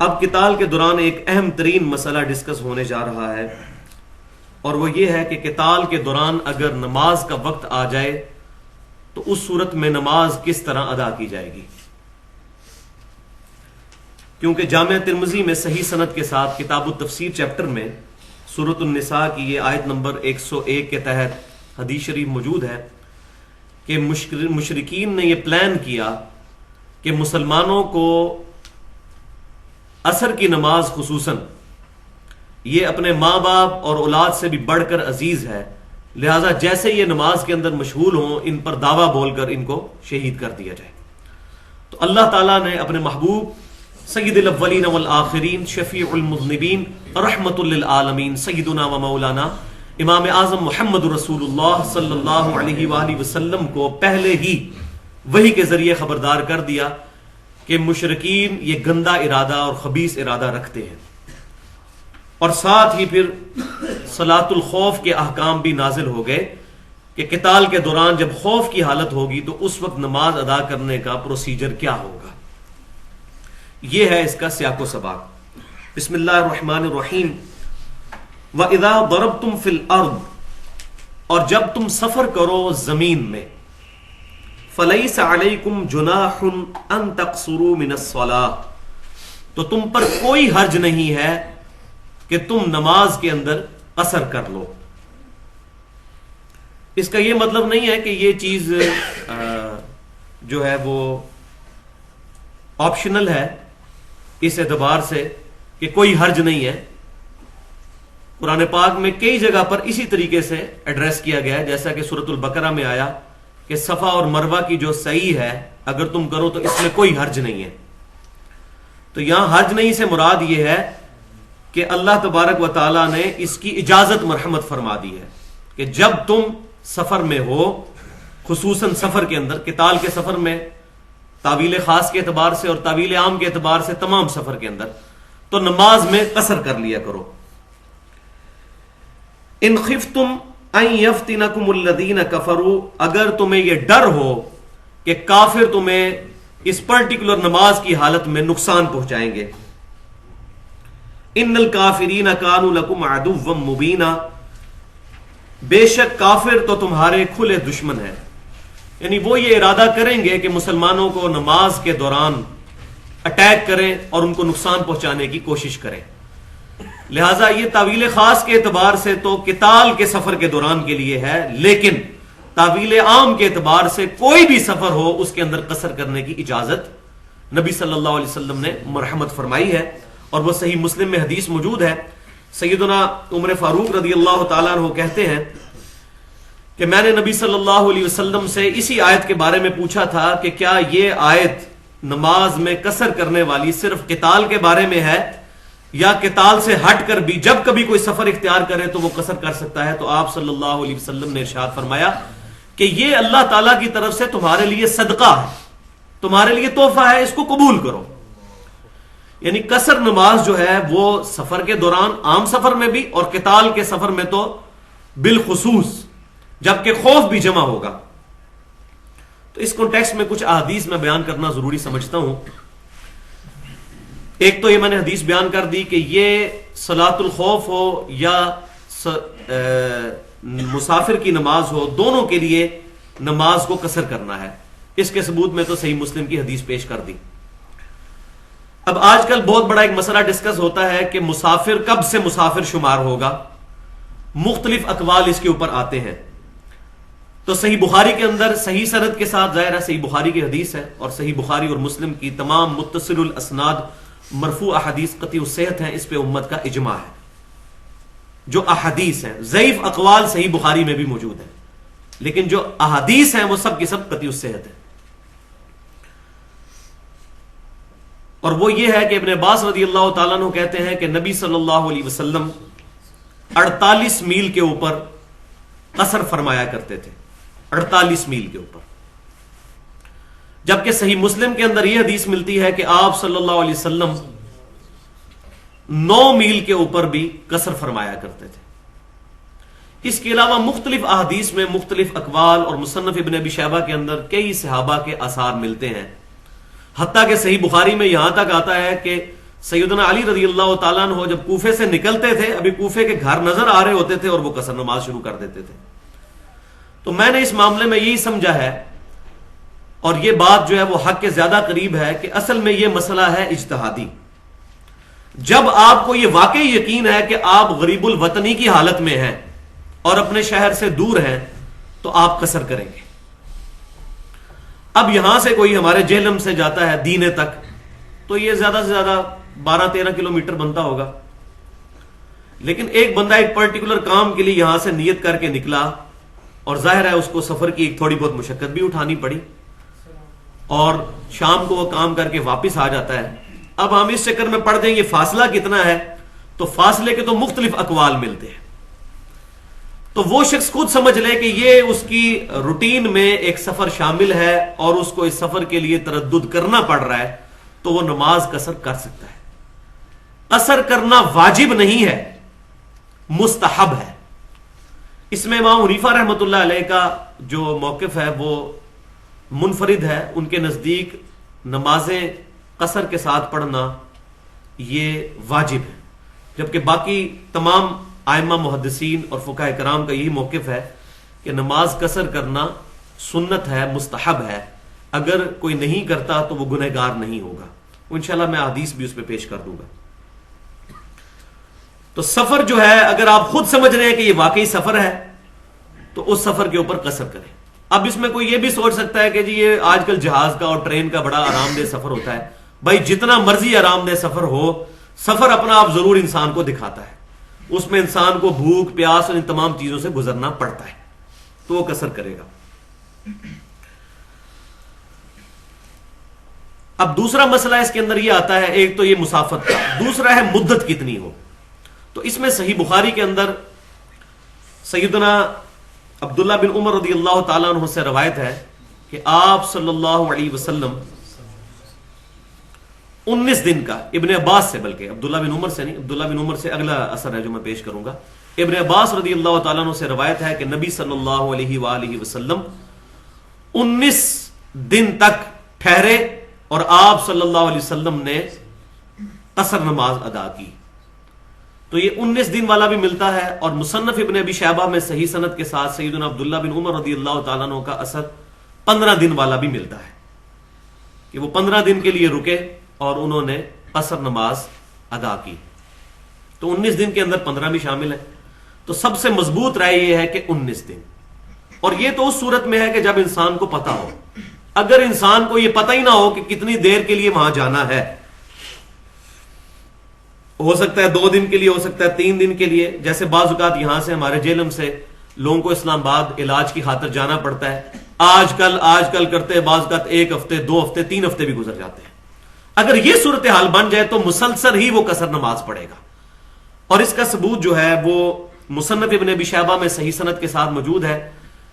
اب قتال کے دوران ایک اہم ترین مسئلہ ڈسکس ہونے جا رہا ہے، اور وہ یہ ہے کہ قتال کے دوران اگر نماز کا وقت آ جائے تو اس صورت میں نماز کس طرح ادا کی جائے گی. کیونکہ جامعہ ترمذی میں صحیح سند کے ساتھ کتاب التفسیر چیپٹر میں سورۃ النساء کی یہ آیت نمبر 101 کے تحت حدیث شریف موجود ہے کہ مشرکین نے یہ پلان کیا کہ مسلمانوں کو عصر کی نماز خصوصاً یہ اپنے ماں باپ اور اولاد سے بھی بڑھ کر عزیز ہے، لہٰذا جیسے یہ نماز کے اندر مشغول ہوں ان پر دعویٰ بول کر ان کو شہید کر دیا جائے. تو اللہ تعالیٰ نے اپنے محبوب سید الاولین والآخرین شفیع المذنبین رحمت للعالمین سیدنا و مولانا امام اعظم محمد رسول اللہ صلی اللہ علیہ وآلہ وسلم کو پہلے ہی وحی کے ذریعے خبردار کر دیا کہ مشرکین یہ گندا ارادہ اور خبیث ارادہ رکھتے ہیں، اور ساتھ ہی پھر صلاۃ الخوف کے احکام بھی نازل ہو گئے کہ قتال کے دوران جب خوف کی حالت ہوگی تو اس وقت نماز ادا کرنے کا پروسیجر کیا ہوگا. یہ ہے اس کا سیاق و سباق. بسم اللہ الرحمن الرحیم. وَإِذَا ضَرَبْتُمْ فِي الْأَرْضِ، اور جب تم سفر کرو زمین میں، فَلَيْسَ عَلَيْكُمْ جُنَاحٌ أَن تَقْصُرُوا مِنَ الصَّلَاةِ، تو تم پر کوئی حرج نہیں ہے کہ تم نماز کے اندر قصر کر لو. اس کا یہ مطلب نہیں ہے کہ یہ چیز جو ہے وہ آپشنل ہے اس اعتبار سے کہ کوئی حرج نہیں ہے. قرآن پاک میں کئی جگہ پر اسی طریقے سے ایڈریس کیا گیا ہے، جیسا کہ سورۃ البقرہ میں آیا کہ صفا اور مروہ کی جو سعی ہے اگر تم کرو تو اس میں کوئی حرج نہیں ہے. تو یہاں حرج نہیں سے مراد یہ ہے کہ اللہ تبارک و تعالیٰ نے اس کی اجازت مرحمت فرما دی ہے کہ جب تم سفر میں ہو، خصوصاً سفر کے اندر، قتال کے سفر میں، تعویل خاص کے اعتبار سے اور تعویل عام کے اعتبار سے تمام سفر کے اندر، تو نماز میں قصر کر لیا کرو. ان خفتم ان یفتنکم الذین کفروا، اگر تمہیں یہ ڈر ہو کہ کافر تمہیں اس پرٹیکولر نماز کی حالت میں نقصان پہنچائیں گے. ان الکافرین کانوا لکم عدوا مبینا، بے شک کافر تو تمہارے کھلے دشمن ہیں. یعنی وہ یہ ارادہ کریں گے کہ مسلمانوں کو نماز کے دوران اٹیک کریں اور ان کو نقصان پہنچانے کی کوشش کریں. لہٰذا یہ تعویل خاص کے اعتبار سے تو قتال کے سفر کے دوران کے لیے ہے، لیکن تعویل عام کے اعتبار سے کوئی بھی سفر ہو اس کے اندر قصر کرنے کی اجازت نبی صلی اللہ علیہ وسلم نے مرحمت فرمائی ہے، اور وہ صحیح مسلم میں حدیث موجود ہے. سیدنا عمر فاروق رضی اللہ تعالیٰ عنہ کہتے ہیں کہ میں نے نبی صلی اللہ علیہ وسلم سے اسی آیت کے بارے میں پوچھا تھا کہ کیا یہ آیت نماز میں قصر کرنے والی صرف قتال کے بارے میں ہے یا قتال سے ہٹ کر بھی جب کبھی کوئی سفر اختیار کرے تو وہ قصر کر سکتا ہے. تو آپ صلی اللہ علیہ وسلم نے ارشاد فرمایا کہ یہ اللہ تعالیٰ کی طرف سے تمہارے لیے صدقہ ہے، تمہارے لیے تحفہ ہے، اس کو قبول کرو. یعنی قصر نماز جو ہے وہ سفر کے دوران، عام سفر میں بھی اور قتال کے سفر میں تو بالخصوص، جبکہ خوف بھی جمع ہوگا. تو اس کانٹیکسٹ میں کچھ احادیث میں بیان کرنا ضروری سمجھتا ہوں. ایک تو یہ میں نے حدیث بیان کر دی کہ یہ صلاۃ الخوف ہو یا مسافر کی نماز ہو، دونوں کے لیے نماز کو قصر کرنا ہے. اس کے ثبوت میں تو صحیح مسلم کی حدیث پیش کر دی. اب آج کل بہت بڑا ایک مسئلہ ڈسکس ہوتا ہے کہ مسافر کب سے مسافر شمار ہوگا. مختلف اقوال اس کے اوپر آتے ہیں. تو صحیح بخاری کے اندر صحیح سند کے ساتھ، ظاہر ہے صحیح بخاری کی حدیث ہے، اور صحیح بخاری اور مسلم کی تمام متصل الاسناد مرفوع احادیث قطعی الصحت ہیں، اس پہ امت کا اجماع ہے. جو احادیث ہیں، ضعیف اقوال صحیح بخاری میں بھی موجود ہیں، لیکن جو احادیث ہیں وہ سب کی سب قطعی الصحت ہیں. اور وہ یہ ہے کہ ابن عباس رضی اللہ تعالیٰ عنہ کہتے ہیں کہ نبی صلی اللہ علیہ وسلم 48 میل کے اوپر قصر فرمایا کرتے تھے، 48 میل کے اوپر. جبکہ صحیح مسلم کے اندر یہ حدیث ملتی ہے کہ آپ صلی اللہ علیہ وسلم 9 میل کے اوپر بھی قصر فرمایا کرتے تھے. اس کے علاوہ مختلف احادیث میں مختلف اقوال، اور مصنف ابن ابی شیبہ کے اندر کئی صحابہ کے آثار ملتے ہیں. حتیٰ کہ صحیح بخاری میں یہاں تک آتا ہے کہ سیدنا علی رضی اللہ تعالیٰ عنہ جب کوفے سے نکلتے تھے، ابھی کوفے کے گھر نظر آ رہے ہوتے تھے اور وہ قصر نماز شروع کر دیتے تھے. تو میں نے اس معاملے میں یہی سمجھا ہے، اور یہ بات جو ہے وہ حق کے زیادہ قریب ہے، کہ اصل میں یہ مسئلہ ہے اجتہادی. جب آپ کو یہ واقعی یقین ہے کہ آپ غریب الوطنی کی حالت میں ہیں اور اپنے شہر سے دور ہیں تو آپ قصر کریں گے. اب یہاں سے کوئی ہمارے جہلم سے جاتا ہے دینے تک تو یہ زیادہ سے زیادہ 12-13 کلومیٹر بنتا ہوگا، لیکن ایک بندہ ایک پرٹیکولر کام کے لیے یہاں سے نیت کر کے نکلا، اور ظاہر ہے اس کو سفر کی ایک تھوڑی بہت مشقت بھی اٹھانی پڑی، اور شام کو وہ کام کر کے واپس آ جاتا ہے. اب ہم اس چکر میں پڑھ دیں یہ فاصلہ کتنا ہے، تو فاصلے کے تو مختلف اقوال ملتے ہیں. تو وہ شخص خود سمجھ لے کہ یہ اس کی روٹین میں ایک سفر شامل ہے اور اس کو اس سفر کے لیے تردد کرنا پڑ رہا ہے، تو وہ نماز قصر کر سکتا ہے. قصر کرنا واجب نہیں ہے، مستحب ہے. اس میں امام حنیفہ رحمۃ اللہ علیہ کا جو موقف ہے وہ منفرد ہے. ان کے نزدیک نمازیں قصر کے ساتھ پڑھنا یہ واجب ہے، جبکہ باقی تمام ائمہ محدثین اور فقہاء کرام کا یہی موقف ہے کہ نماز قصر کرنا سنت ہے، مستحب ہے. اگر کوئی نہیں کرتا تو وہ گنہگار نہیں ہوگا. انشاءاللہ میں حدیث بھی اس پہ پیش کر دوں گا. تو سفر جو ہے اگر آپ خود سمجھ رہے ہیں کہ یہ واقعی سفر ہے تو اس سفر کے اوپر قصر کریں. اب اس میں کوئی یہ بھی سوچ سکتا ہے کہ جی یہ آج کل جہاز کا اور ٹرین کا بڑا آرام دہ سفر ہوتا ہے. بھائی جتنا مرضی آرام دہ سفر ہو، سفر اپنا آپ ضرور انسان کو دکھاتا ہے. اس میں انسان کو بھوک پیاس اور ان تمام چیزوں سے گزرنا پڑتا ہے، تو وہ قصر کرے گا. اب دوسرا مسئلہ اس کے اندر یہ آتا ہے، ایک تو یہ مسافت کا، دوسرا ہے مدت کتنی ہو. تو اس میں صحیح بخاری کے اندر سیدنا عبداللہ بن عمر رضی اللہ تعالیٰ عنہ سے روایت ہے کہ آپ صلی اللہ علیہ وسلم 19 دن کا، ابن عباس سے، بلکہ عبداللہ بن عمر سے نہیں، عبداللہ بن عمر سے اگلا اثر ہے جو میں پیش کروں گا. ابن عباس رضی اللہ تعالیٰ عنہ سے روایت ہے کہ نبی صلی اللہ علیہ وآلہ وسلم 19 دن تک ٹھہرے اور آپ صلی اللہ علیہ وسلم نے قصر نماز ادا کی. تو یہ 19 دن والا بھی ملتا ہے، اور مصنف ابن ابی شیبہ میں صحیح سند کے ساتھ سیدنا عبداللہ بن عمر رضی اللہ تعالیٰ عنہ کا اثر 15 دن والا بھی ملتا ہے کہ وہ 15 دن کے لیے رکے اور انہوں نے قصر نماز ادا کی. تو 19 دن کے اندر 15 بھی شامل ہے. تو سب سے مضبوط رائے یہ ہے کہ 19 دن، اور یہ تو اس صورت میں ہے کہ جب انسان کو پتا ہو. اگر انسان کو یہ پتہ ہی نہ ہو کہ کتنی دیر کے لیے وہاں جانا ہے، ہو سکتا ہے 2 دن کے لیے، ہو سکتا ہے 3 دن کے لیے. جیسے بعض اوقات یہاں سے ہمارے جیلم سے لوگوں کو اسلام آباد علاج کی خاطر جانا پڑتا ہے. آج کل کرتے بعض اوقات 1 ہفتے 2 ہفتے 3 ہفتے بھی گزر جاتے ہیں. اگر یہ صورتحال بن جائے تو مسلسل ہی وہ قصر نماز پڑھے گا. اور اس کا ثبوت جو ہے وہ مصنف ابن ابی شیبہ میں صحیح سند کے ساتھ موجود ہے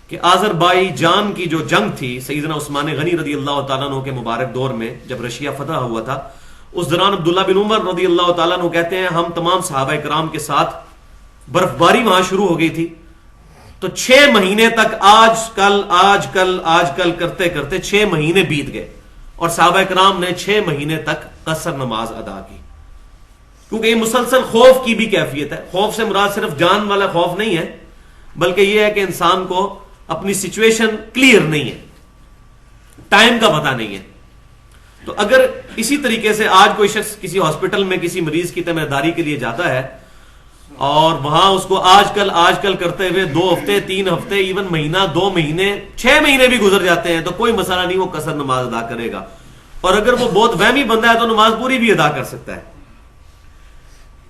کہ آذربائیجان کی جو جنگ تھی سیدنا عثمان غنی رضی اللہ تعالیٰ عنہ کے مبارک دور میں، جب رشیا فتح ہوا تھا، اس دوران عبداللہ بن عمر رضی اللہ تعالیٰ عنہ کہتے ہیں ہم تمام صحابہ کرام کے ساتھ برف باری وہاں شروع ہو گئی تھی. تو 6 مہینے تک آج کل کرتے کرتے 6 مہینے بیت گئے، اور صحابہ کرام نے 6 مہینے تک قصر نماز ادا کی. کیونکہ یہ مسلسل خوف کی بھی کیفیت ہے. خوف سے مراد صرف جان والا خوف نہیں ہے، بلکہ یہ ہے کہ انسان کو اپنی سچویشن کلیئر نہیں ہے، ٹائم کا پتہ نہیں ہے. تو اگر اسی طریقے سے آج کوئی شخص کسی ہاسپٹل میں کسی مریض کی تیمارداری کے لیے جاتا ہے اور وہاں اس کو آج کل کرتے ہوئے 2 ہفتے 3 ہفتے ایون مہینہ 2 مہینے 6 مہینے بھی گزر جاتے ہیں، تو کوئی مسئلہ نہیں، وہ قصر نماز ادا کرے گا. اور اگر وہ بہت وہمی بندہ ہے تو نماز پوری بھی ادا کر سکتا ہے،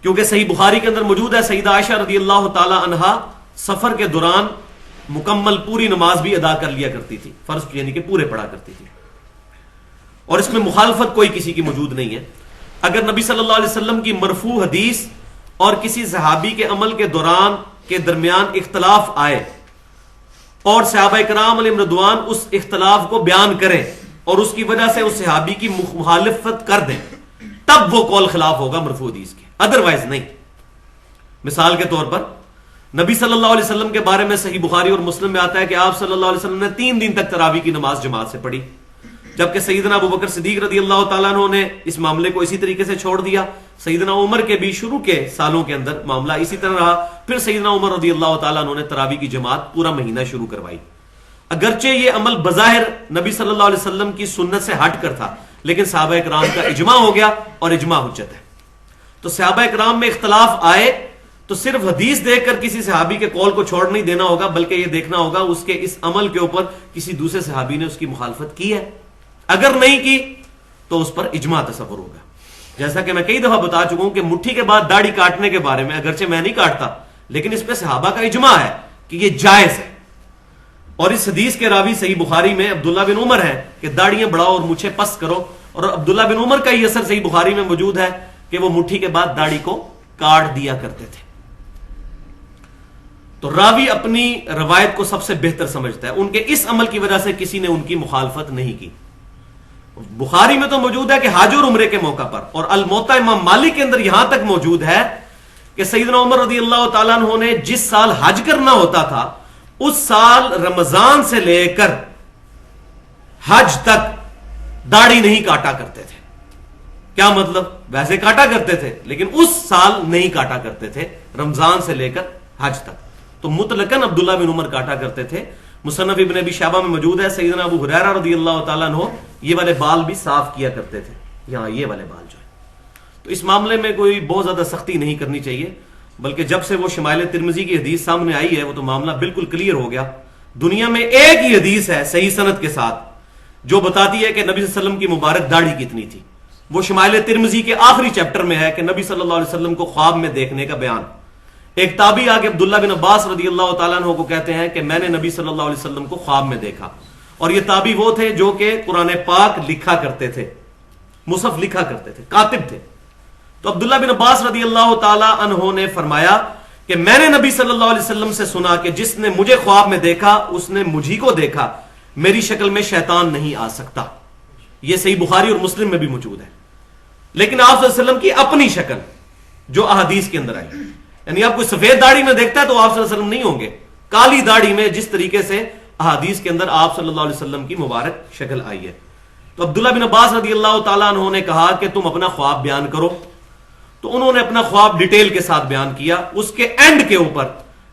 کیونکہ صحیح بخاری کے اندر موجود ہے سیدہ عائشہ رضی اللہ تعالی عنہا سفر کے دوران مکمل پوری نماز بھی ادا کر لیا کرتی تھی، فرض یعنی کہ پورے پڑھا کرتی تھی. اور اس میں مخالفت کوئی کسی کی موجود نہیں ہے. اگر نبی صلی اللہ علیہ وسلم کی مرفوع حدیث اور کسی صحابی کے عمل کے دوران کے درمیان اختلاف آئے اور صحابہ کرام علیہم رضوان اس اختلاف کو بیان کریں اور اس کی وجہ سے اس صحابی کی مخالفت کر دیں، تب وہ قول خلاف ہوگا مرفوع حدیث کے، ادروائز نہیں. مثال کے طور پر نبی صلی اللہ علیہ وسلم کے بارے میں صحیح بخاری اور مسلم میں آتا ہے کہ آپ صلی اللہ علیہ وسلم نے 3 دن تک تراویح کی نماز جماعت سے پڑھی. جبکہ سیدنا ابو بکر صدیق رضی اللہ تعالیٰ عنہ نے اس معاملے کو اسی طریقے سے چھوڑ دیا. سیدنا عمر کے بھی شروع کے سالوں کے اندر معاملہ اسی طرح رہا. پھر سیدنا عمر رضی اللہ تعالیٰ عنہ نے تراویح کی جماعت پورا مہینہ شروع کروائی. اگرچہ یہ عمل بظاہر نبی صلی اللہ علیہ وسلم کی سنت سے ہٹ کر تھا، لیکن صحابہ اکرام کا اجماع ہو گیا اور اجماع حجت ہے. تو صحابہ اکرام میں اختلاف آئے تو صرف حدیث دیکھ کر کسی صحابی کے قول کو چھوڑ نہیں دینا ہوگا، بلکہ یہ دیکھنا ہوگا اس کے اس عمل کے اوپر کسی دوسرے صحابی نے اس کی مخالفت کی ہے. اگر نہیں کی تو اس پر اجماع تصور ہوگا. جیسا کہ میں کئی دفعہ بتا چکا ہوں کہ مٹھی کے بعد داڑھی کاٹنے کے بارے میں اگرچہ میں نہیں کاٹتا، لیکن اس پہ صحابہ کا اجماع ہے کہ یہ جائز ہے. اور اس حدیث کے راوی صحیح بخاری میں عبداللہ بن عمر ہے کہ داڑیاں بڑھاؤ اور مچھیں پس کرو، اور عبداللہ بن عمر کا یہ اثر صحیح بخاری میں موجود ہے کہ وہ مٹھی کے بعد داڑھی کو کاٹ دیا کرتے تھے. تو راوی اپنی روایت کو سب سے بہتر سمجھتا ہے. ان کے اس عمل کی وجہ سے کسی نے ان کی مخالفت نہیں کی. بخاری میں تو موجود ہے کہ حج اور عمرے کے موقع پر، اور الموطا امام مالک کے اندر یہاں تک موجود ہے کہ سیدنا عمر رضی اللہ تعالیٰ عنہ نے جس سال حج کرنا ہوتا تھا اس سال رمضان سے لے کر حج تک داڑھی نہیں کاٹا کرتے تھے. کیا مطلب؟ ویسے کاٹا کرتے تھے لیکن اس سال نہیں کاٹا کرتے تھے، رمضان سے لے کر حج تک. تو مطلقاً عبداللہ بن عمر کاٹا کرتے تھے. مصنف ابن ابی شیبہ میں موجود ہے سیدنا ابو ہریرہ رضی اللہ تعالیٰ عنہ یہ والے بال بھی صاف کیا کرتے تھے، یہاں یہ والے بال جو ہے. تو اس معاملے میں کوئی بہت زیادہ سختی نہیں کرنی چاہیے، بلکہ جب سے وہ شمائل ترمذی کی حدیث سامنے آئی ہے وہ تو معاملہ بالکل کلیئر ہو گیا. دنیا میں ایک ہی حدیث ہے صحیح سند کے ساتھ جو بتاتی ہے کہ نبی صلی اللہ علیہ وسلم کی مبارک داڑھی کتنی تھی. وہ شمائل ترمذی کے آخری چیپٹر میں ہے کہ نبی صلی اللہ علیہ وسلم کو خواب میں دیکھنے کا بیان. ایک تابعی آگے عبداللہ بن عباس رضی اللہ تعالیٰ عنہ کو کہتے ہیں کہ میں نے نبی صلی اللہ علیہ وسلم کو خواب میں دیکھا. اور یہ تابعی وہ تھے جو کہ قرآن پاک لکھا کرتے تھے، مصحف لکھا کرتے تھے، کاتب تھے. تو عبداللہ بن عباس رضی اللہ تعالیٰ عنہ نے فرمایا کہ میں نے نبی صلی اللہ علیہ وسلم سے سنا کہ جس نے مجھے خواب میں دیکھا اس نے مجھی کو دیکھا، میری شکل میں شیطان نہیں آ سکتا. یہ صحیح بخاری اور مسلم میں بھی موجود ہے. لیکن آپ صلی اللہ علیہ وسلم کی اپنی شکل جو احادیث کے اندر آئی، یعنی آپ کوئی سفید داڑھی میں دیکھتا ہے تو آپ صلی اللہ علیہ وسلم نہیں ہوں گے. کالی داڑھی میں جس طریقے سے احادیث کے اندر آپ صلی اللہ علیہ وسلم کی مبارک شکل آئی ہے. تو عبداللہ بن عباس رضی اللہ تعالیٰ عنہ نے کہا کہ تم اپنا خواب بیان کرو. تو انہوں نے اپنا خواب ڈیٹیل کے ساتھ بیان کیا. اس کے اینڈ کے اوپر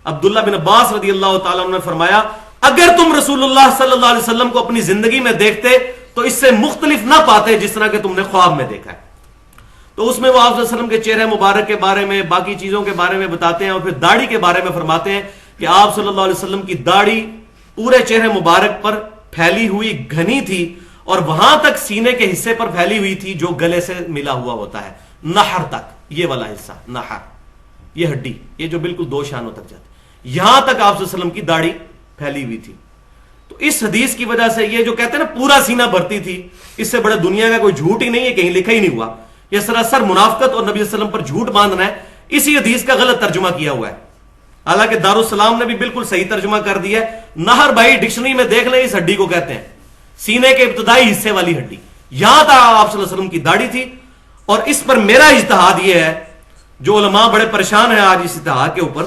عبداللہ بن عباس رضی اللہ تعالیٰ عنہ نے فرمایا اگر تم رسول اللہ صلی اللہ علیہ وسلم کو اپنی زندگی میں دیکھتے تو اس سے مختلف نہ پاتے جس طرح کہ تم نے خواب میں دیکھا ہے. تو اس میں وہ آپ صلی اللہ علیہ وسلم کے چہرے مبارک کے بارے میں، باقی چیزوں کے بارے میں بتاتے ہیں، اور پھر داڑھی کے بارے میں فرماتے ہیں کہ آپ صلی اللہ علیہ وسلم کی داڑھی پورے چہرے مبارک پر پھیلی ہوئی گھنی تھی اور وہاں تک سینے کے حصے پر پھیلی ہوئی تھی جو گلے سے ملا ہوا ہوتا ہے، نحر تک. یہ والا حصہ نحر، یہ ہڈی، یہ جو بالکل دو شانوں تک جاتی، یہاں تک آپ صلی اللہ علیہ وسلم کی داڑھی پھیلی ہوئی تھی. تو اس حدیث کی وجہ سے یہ جو کہتے ہیں نا پورا سینہ بھرتی تھی، اس سے بڑے دنیا کا کوئی جھوٹ ہی نہیں ہے، کہیں لکھا ہی نہیں ہوا. یہ سراسر منافقت اور نبی صلی اللہ علیہ وسلم پر جھوٹ باندھنا ہے. اسی حدیث کا غلط ترجمہ کیا ہوا ہے، حالانکہ دارالسلام نے بھی بالکل صحیح ترجمہ کر دیا ہے. نہر بھائی ڈکشنری میں دیکھ لیں اس ہڈی کو کہتے ہیں سینے کے ابتدائی حصے والی ہڈی. یہاں تک آپ صلی اللہ علیہ وسلم کی داڑھی تھی. اور اس پر میرا اجتہاد یہ ہے، جو علماء بڑے پریشان ہیں آج اس اجتہاد کے اوپر،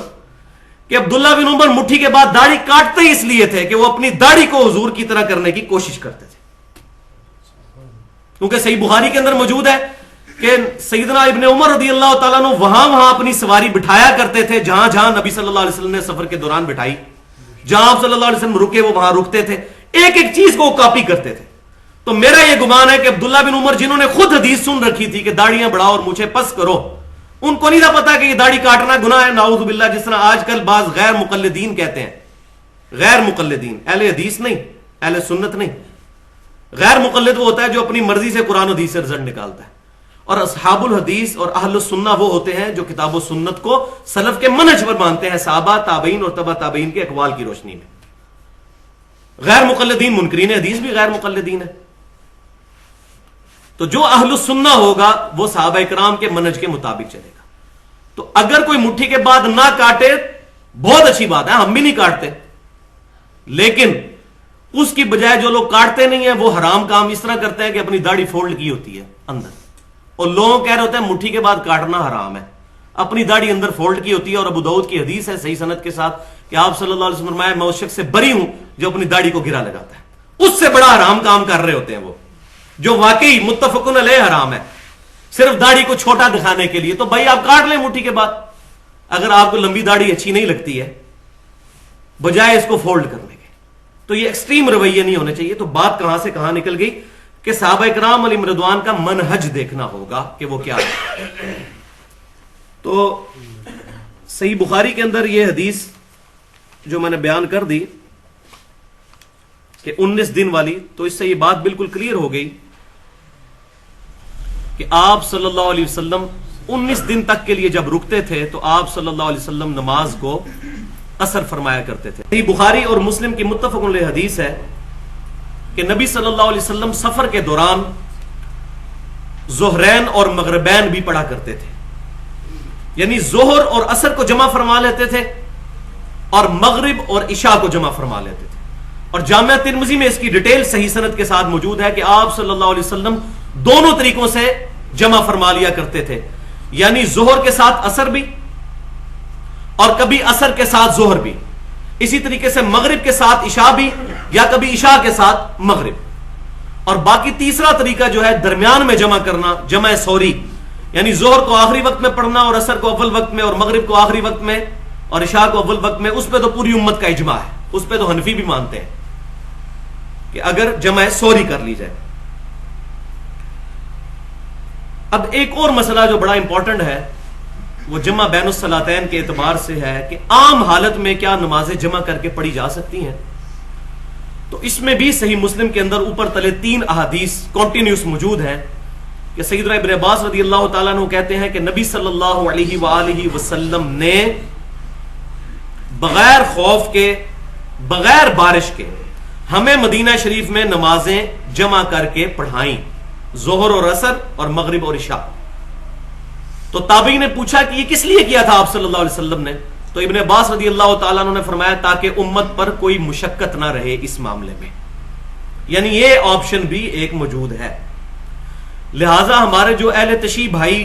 کہ عبداللہ بن عمر مٹھی کے بعد داڑھی کاٹتے ہی اس لیے تھے کہ وہ اپنی داڑھی کو حضور کی طرح کرنے کی کوشش کرتے تھے. کیونکہ صحیح بخاری کے اندر موجود ہے کہ سیدنا ابن عمر رضی اللہ تعالیٰ عنہ وہاں اپنی سواری بٹھایا کرتے تھے جہاں جہاں نبی صلی اللہ علیہ وسلم نے سفر کے دوران بٹھائی. جہاں آپ صلی اللہ علیہ وسلم رکے وہ وہاں رکتے تھے. ایک ایک چیز کو وہ کاپی کرتے تھے. تو میرا یہ گمان ہے کہ عبداللہ بن عمر جنہوں نے خود حدیث سن رکھی تھی کہ داڑیاں بڑھاؤ اور مجھے پس کرو، ان کو نہیں تھا پتا کہ یہ داڑھی کاٹنا گناہ ہے، نعوذ باللہ. جس طرح آج کل بعض غیر مقلدین کہتے ہیں، غیر مقلدین، اہل حدیث نہیں، اہل سنت نہیں. غیر مقلد وہ ہوتا ہے جو اپنی مرضی سے قرآن و حدیث سے رزلٹ نکالتا ہے، اور اصحاب الحدیث اور اہل السنہ وہ ہوتے ہیں جو کتاب و سنت کو سلف کے منہج پر مانتے ہیں، صحابہ، تابعین اور تبع تابعین کے اقوال کی روشنی میں. غیر مقلدین منکرین حدیث بھی غیر مقلدین ہے. تو جو اہل السنہ ہوگا وہ صحابہ کرام کے منہج کے مطابق چلے گا. تو اگر کوئی مٹھی کے بعد نہ کاٹے بہت اچھی بات ہے، ہم بھی نہیں کاٹتے، لیکن اس کی بجائے جو لوگ کاٹتے نہیں ہیں وہ حرام کام اس طرح کرتے ہیں کہ اپنی داڑھی فولڈ کی ہوتی ہے اندر، اور لوگوں کہہ رہے ہوتے ہیں مٹھی کے بعد کاٹنا حرام ہے، اپنی داڑھی اندر فولڈ کی ہوتی ہے. اور ابو داؤد کی حدیث ہے صحیح سند کے ساتھ کہ آپ صلی اللہ علیہ وسلم فرمایا میں اس شخص سے بری ہوں جو اپنی داڑھی کو گرا لگاتا ہے. اس سے بڑا حرام کام کر رہے ہوتے ہیں وہ. جو واقعی متفقن علیہ حرام ہے، صرف داڑھی کو چھوٹا دکھانے کے لیے، تو بھائی آپ کاٹ لیں مٹھی کے بعد، اگر آپ کو لمبی داڑھی اچھی نہیں لگتی ہے بجائے اس کو فولڈ کرنے کے۔ تو یہ ایکسٹریم رویے نہیں ہونے چاہیے۔ تو بات کہاں سے کہاں نکل گئی کہ صحابہ کرام علیہم رضوان کا منہج دیکھنا ہوگا کہ وہ کیا ہے۔ تو صحیح بخاری کے اندر یہ حدیث جو میں نے بیان کر دی کہ 19 دن والی، تو اس سے یہ بات بالکل کلیئر ہو گئی کہ آپ صلی اللہ علیہ وسلم 19 دن تک کے لیے جب رکتے تھے تو آپ صلی اللہ علیہ وسلم نماز کو اثر فرمایا کرتے تھے۔ صحیح بخاری اور مسلم کی متفق علیہ حدیث ہے کہ نبی صلی اللہ علیہ وسلم سفر کے دوران ظہرین اور مغربین بھی پڑھا کرتے تھے، یعنی ظہر اور عصر کو جمع فرما لیتے تھے اور مغرب اور عشاء کو جمع فرما لیتے تھے۔ اور جامعہ ترمذی میں اس کی ڈیٹیل صحیح سند کے ساتھ موجود ہے کہ آپ صلی اللہ علیہ وسلم دونوں طریقوں سے جمع فرما لیا کرتے تھے، یعنی ظہر کے ساتھ عصر بھی اور کبھی عصر کے ساتھ ظہر بھی، اسی طریقے سے مغرب کے ساتھ عشاء بھی یا کبھی عشاء کے ساتھ مغرب۔ اور باقی تیسرا طریقہ جو ہے درمیان میں جمع کرنا، جمع سوری، یعنی ظہر کو آخری وقت میں پڑھنا اور عصر کو اول وقت میں اور مغرب کو آخری وقت میں اور عشاء کو اول وقت میں، اس پہ تو پوری امت کا اجماع ہے، اس پہ تو حنفی بھی مانتے ہیں کہ اگر جمع سوری کر لی جائے۔ اب ایک اور مسئلہ جو بڑا امپورٹنٹ ہے وہ جمع بین الصلاتین کے اعتبار سے ہے کہ عام حالت میں کیا نمازیں جمع کر کے پڑھی جا سکتی ہیں۔ تو اس میں بھی صحیح مسلم کے اندر اوپر تلے 3 احادیث کنٹینیوس موجود ہیں کہ سیدنا ابن عباس رضی اللہ تعالیٰ عنہ کہتے ہیں کہ نبی صلی اللہ علیہ وآلہ وسلم نے بغیر خوف کے، بغیر بارش کے ہمیں مدینہ شریف میں نمازیں جمع کر کے پڑھائیں، ظہر اور عصر اور مغرب اور عشاء۔ تو تابعی نے پوچھا کہ یہ کس لیے کیا تھا آپ صلی اللہ علیہ وسلم نے؟ تو ابن عباس رضی اللہ تعالیٰ عنہ نے فرمایا تاکہ امت پر کوئی مشقت نہ رہے اس معاملے میں، یعنی یہ آپشن بھی ایک موجود ہے۔ لہٰذا ہمارے جو اہل تشیع بھائی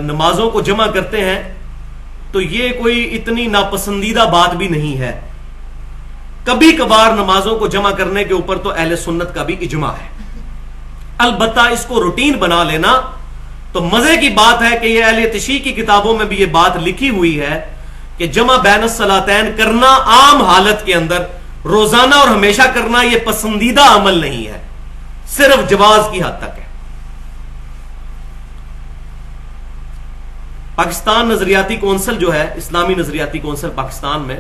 نمازوں کو جمع کرتے ہیں تو یہ کوئی اتنی ناپسندیدہ بات بھی نہیں ہے۔ کبھی کبھار نمازوں کو جمع کرنے کے اوپر تو اہل سنت کا بھی اجماع ہے، البتہ اس کو روٹین بنا لینا تو مزے کی بات ہے کہ یہ اہل تشیع کی کتابوں میں بھی یہ بات لکھی ہوئی ہے کہ جمع بین الصلاتین کرنا عام حالت کے اندر روزانہ اور ہمیشہ کرنا یہ پسندیدہ عمل نہیں ہے، صرف جواز کی حد تک ہے۔ پاکستان نظریاتی کونسل جو ہے، اسلامی نظریاتی کونسل پاکستان میں،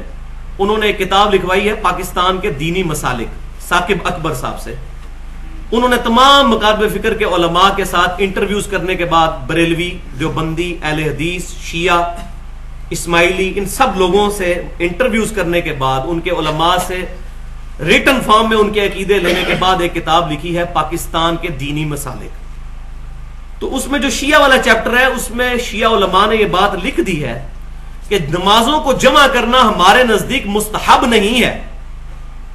انہوں نے ایک کتاب لکھوائی ہے پاکستان کے دینی مسالک، ثاقب اکبر صاحب سے۔ انہوں نے تمام مکاتب فکر کے علماء کے ساتھ انٹرویوز کرنے کے بعد بریلوی، دیوبندی، اہل حدیث، شیعہ، اسماعیلی، ان سب لوگوں سے انٹرویوز کرنے کے بعد، ان کے علماء سے ریٹن فارم میں ان کے عقیدے لینے کے بعد ایک کتاب لکھی ہے پاکستان کے دینی مسالک۔ تو اس میں جو شیعہ والا چیپٹر ہے اس میں شیعہ علماء نے یہ بات لکھ دی ہے کہ نمازوں کو جمع کرنا ہمارے نزدیک مستحب نہیں ہے،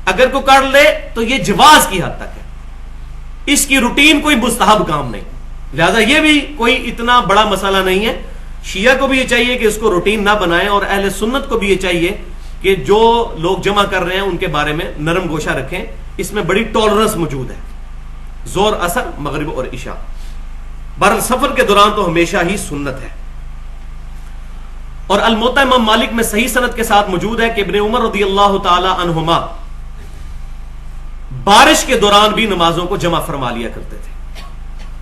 اگر کوئی کر لے تو یہ جواز کی حد تک ہے، اس کی روٹین کوئی مستحب کام نہیں، لہذا یہ بھی کوئی اتنا بڑا مسئلہ نہیں ہے۔ شیعہ کو بھی یہ چاہیے کہ اس کو روٹین نہ بنائیں، اور اہل سنت کو بھی یہ چاہیے کہ جو لوگ جمع کر رہے ہیں ان کے بارے میں نرم گوشہ رکھیں، اس میں بڑی ٹالرنس موجود ہے، ظہر، عصر، مغرب اور عشاء۔ بہرحال سفر کے دوران تو ہمیشہ ہی سنت ہے۔ اور الموطا امام مالک میں صحیح سند کے ساتھ موجود ہے کہ ابن عمر رضی اللہ تعالی عنہما بارش کے دوران بھی نمازوں کو جمع فرما لیا کرتے تھے،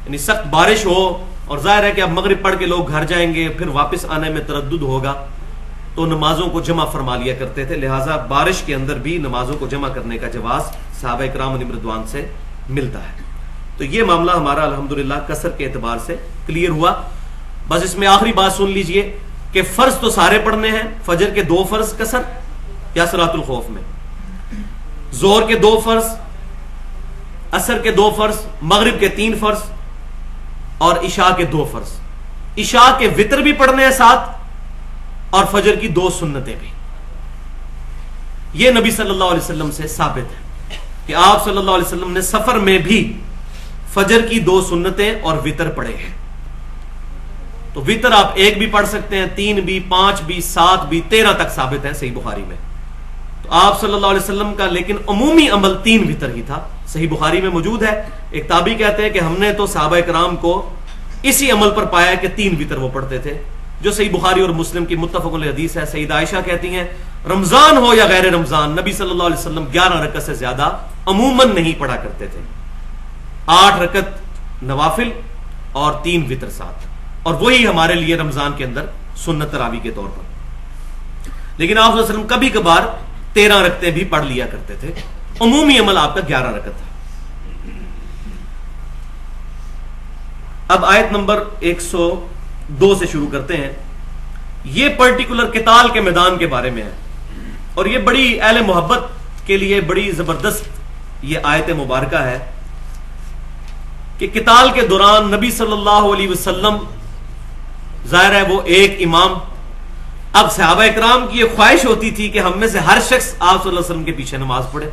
یعنی سخت بارش ہو اور ظاہر ہے کہ اب مغرب پڑھ کے لوگ گھر جائیں گے، پھر واپس آنے میں تردد ہوگا، تو نمازوں کو جمع فرما لیا کرتے تھے۔ لہٰذا بارش کے اندر بھی نمازوں کو جمع کرنے کا جواز صحابہ کرام علیہم رضوان سے ملتا ہے۔ تو یہ معاملہ ہمارا الحمدللہ قصر کے اعتبار سے کلیئر ہوا۔ بس اس میں آخری بات سن لیجئے کہ فرض تو سارے پڑھنے ہیں، فجر کے 2 فرض قصر یا صلاۃ الخوف میں، ظہر کے 2 فرض، عصر کے 2 فرض، مغرب کے 3 فرض اور عشاء کے 2 فرض۔ عشاء کے وتر بھی پڑھنے ہیں ساتھ اور فجر کی 2 سنتیں بھی۔ یہ نبی صلی اللہ علیہ وسلم سے ثابت ہے کہ آپ صلی اللہ علیہ وسلم نے سفر میں بھی فجر کی 2 سنتیں اور وتر پڑھے ہیں۔ تو وتر آپ 1 بھی پڑھ سکتے ہیں، 3 بھی، 5 بھی، 7 بھی، 13 تک ثابت ہے صحیح بخاری میں۔ تو آپ صلی اللہ علیہ وسلم کا لیکن عمومی عمل 3 وتر ہی تھا۔ صحیح بخاری میں موجود ہے. ایک تابعی کہتے ہیں کہ ہم نے تو صحابہ کرام کو اسی عمل پر پایا کہ 3 وتر وہ پڑھتے تھے, جو صحیح بخاری اور مسلم کی متفق علیہ حدیث ہے. سیدہ عائشہ کہتی ہیں رمضان ہو یا غیر رمضان نبی صلی اللہ علیہ وسلم 11 رکعت سے زیادہ عموماً نہیں پڑھا کرتے تھے. 8 رکعت نوافل اور 3 وتر ساتھ, اور وہی ہمارے لیے رمضان کے اندر سنت تراویح کے طور پر. لیکن آپ صلی اللہ علیہ وسلم کبھی کبھار 13 رکعتیں بھی پڑھ لیا کرتے تھے. عمومی عمل آپ کا 11 رکعت تھا. اب آیت نمبر 102 سے شروع کرتے ہیں. یہ پرٹیکولر قتال کے میدان کے بارے میں ہے, اور یہ بڑی اہل محبت کے لیے بڑی زبردست یہ آیت مبارکہ ہے کہ قتال کے دوران نبی صلی اللہ علیہ وسلم, ظاہر ہے وہ ایک امام, اب صحابہ اکرام کی یہ خواہش ہوتی تھی کہ ہم میں سے ہر شخص آپ صلی اللہ علیہ وسلم کے پیچھے نماز پڑھے.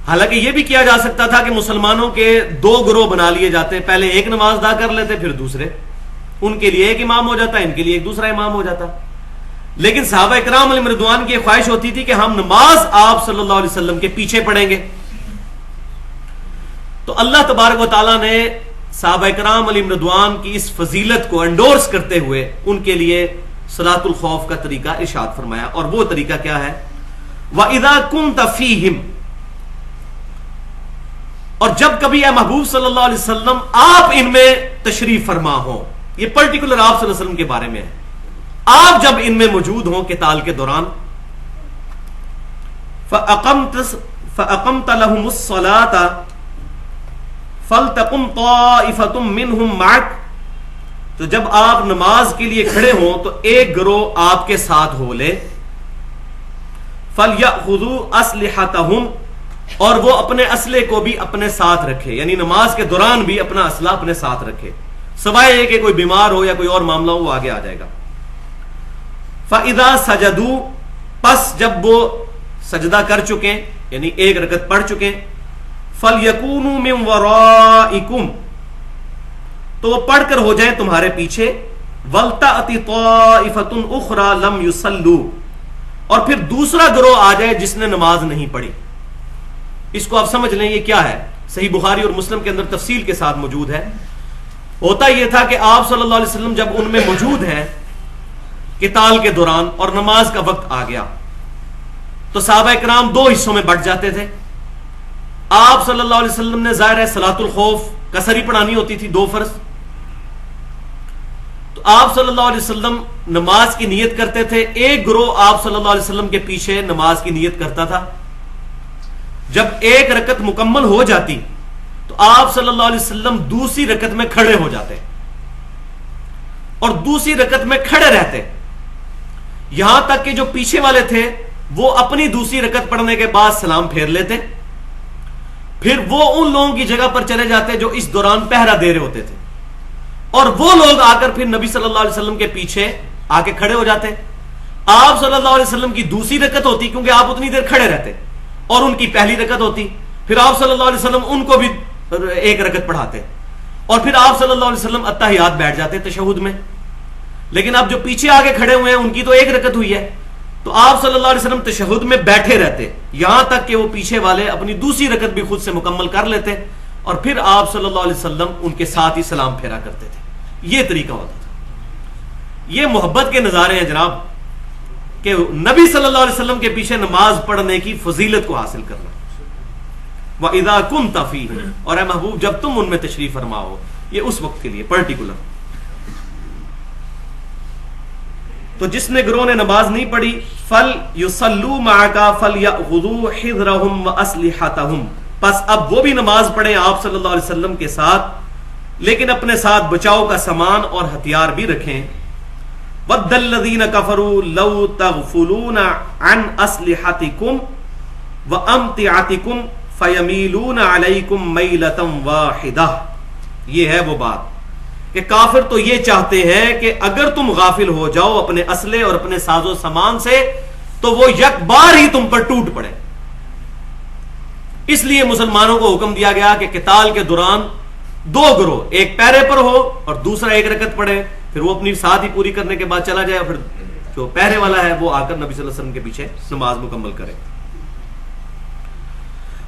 حالانکہ یہ بھی کیا جا سکتا تھا کہ مسلمانوں کے 2 گروہ بنا لیے جاتے, پہلے ایک نماز ادا کر لیتے, پھر دوسرے, ان کے لیے ایک امام ہو جاتا, ان کے لیے ایک دوسرا امام ہو جاتا. لیکن صحابہ اکرام علیہم رضوان کی خواہش ہوتی تھی کہ ہم نماز آپ صلی اللہ علیہ وسلم کے پیچھے پڑھیں گے. تو اللہ تبارک و تعالیٰ نے صحابہ اکرام علیہم رضوان کی اس فضیلت کو انڈورس کرتے ہوئے ان کے لیے صلاۃ الخوف کا طریقہ ارشاد فرمایا. اور وہ طریقہ کیا ہے؟ وَإِذَا كُنْتَ فِيهِمْ, اور جب کبھی اے محبوب صلی اللہ علیہ وسلم آپ ان میں تشریف فرما ہو. یہ پرٹیکولر آپ صلی اللہ علیہ وسلم کے بارے میں ہے. آپ جب ان میں موجود ہوں قتال کے دوران, فَأَقَمْتَ لَهُمُ الصَّلَاةَ فَلْتَقُمْ طَائِفَةٌ مِّنْهُمْ مَعَكَ, تو جب آپ نماز کے لیے کھڑے ہوں تو ایک گروہ آپ کے ساتھ ہو لے. فَلْيَأْخُذُوا أَسْلِحَتَهُمْ, اور وہ اپنے اسلحے کو بھی اپنے ساتھ رکھے, یعنی نماز کے دوران بھی اپنا اسلحہ اپنے ساتھ رکھے, سوائے یہ کہ کوئی بیمار ہو یا کوئی اور معاملہ ہو, وہ آگے آ جائے گا. فَإِذَا سَجَدُوا, پس جب وہ سجدہ کر چکیں یعنی ایک رکعت پڑھ چکیں, فَلْيَكُونُوا مِنْ وَرَائِكُمْ, تو وہ پڑھ کر ہو جائیں تمہارے پیچھے. وَلْتَأْتِ طَائِفَةٌ أُخْرَى لَمْ يُصَلُّوا, اور پھر دوسرا گروہ آ جائے جس نے نماز نہیں پڑھی. اس کو آپ سمجھ لیں یہ کیا ہے. صحیح بخاری اور مسلم کے اندر تفصیل کے ساتھ موجود ہے. ہوتا یہ تھا کہ آپ صلی اللہ علیہ وسلم جب ان میں موجود ہیں قتال کے دوران اور نماز کا وقت آ گیا تو صحابہ اکرام 2 حصوں میں بٹ جاتے تھے. آپ صلی اللہ علیہ وسلم نے ظاہر ہے صلاۃ الخوف قصر ہی پڑھانی ہوتی تھی, 2 فرض. تو آپ صلی اللہ علیہ وسلم نماز کی نیت کرتے تھے, ایک گروہ آپ صلی اللہ علیہ وسلم کے پیچھے نماز کی نیت کرتا تھا. جب ایک رکعت مکمل ہو جاتی تو آپ صلی اللہ علیہ وسلم دوسری رکعت میں کھڑے ہو جاتے اور دوسری رکعت میں کھڑے رہتے, یہاں تک کہ جو پیچھے والے تھے وہ اپنی دوسری رکعت پڑھنے کے بعد سلام پھیر لیتے. پھر وہ ان لوگوں کی جگہ پر چلے جاتے جو اس دوران پہرا دے رہے ہوتے تھے, اور وہ لوگ آ کر پھر نبی صلی اللہ علیہ وسلم کے پیچھے آ کے کھڑے ہو جاتے. آپ صلی اللہ علیہ وسلم کی دوسری رکعت ہوتی, کیونکہ آپ اتنی دیر کھڑے رہتے, اور ان کی پہلی رکعت ہوتی. پھر آپ صلی اللہ علیہ وسلم ان کو بھی ایک رکعت پڑھاتے, اور پھر آپ صلی اللہ علیہ وسلم اتحیات بیٹھ جاتے تشہد میں. لیکن اب جو پیچھے آگے کھڑے ہوئے ہیں ان کی تو ایک رکعت ہوئی ہے, تو آپ صلی اللہ علیہ وسلم تشہد میں بیٹھے رہتے یہاں تک کہ وہ پیچھے والے اپنی دوسری رکعت بھی خود سے مکمل کر لیتے, اور پھر آپ صلی اللہ علیہ وسلم ان کے ساتھ ہی سلام پھیرا کرتے تھے. یہ طریقہ ہوتا تھا. یہ محبت کے نظارے ہیں جناب, کہ نبی صلی اللہ علیہ وسلم کے پیچھے نماز پڑھنے کی فضیلت کو حاصل کرنا. وَإِذَا كُنْتَ فِيهِمْ, اور اے محبوب جب تم ان میں تشریف فرما ہو, یہ اس وقت کے لیے پرٹیکولر. تو جس نے گروہ نے نماز نہیں پڑھی, فَلْيُصَلُّوا مَعَكَ فَلْيَأْخُذُوا حِذْرَهُمْ وَأَسْلِحَتَهُمْ, پس اب وہ بھی نماز پڑھیں آپ صلی اللہ علیہ وسلم کے ساتھ, لیکن اپنے ساتھ بچاؤ کا سامان اور ہتھیار بھی رکھیں. وَدَّ الَّذِينَ كَفَرُوا لَوْ تَغْفُلُونَ عَنْ أَسْلِحَتِكُمْ وَأَمْتِعَتِكُمْ فَيَمِيلُونَ عَلَيْكُمْ مَيْلَةً وَاحِدَةً. یہ ہے وہ بات کہ کافر تو یہ چاہتے ہیں کہ اگر تم غافل ہو جاؤ اپنے اسلحے اور اپنے ساز و سامان سے تو وہ یک بار ہی تم پر ٹوٹ پڑے. اس لیے مسلمانوں کو حکم دیا گیا کہ قتال کے دوران 2 گروہ, ایک پہرے پر ہو اور دوسرا ایک رکعت پڑھے, پھر وہ اپنی ساتھ ہی پوری کرنے کے بعد چلا جائے, اور پھر جو پہرے والا ہے وہ آ کر نبی صلی اللہ علیہ وسلم کے پیچھے نماز مکمل کرے.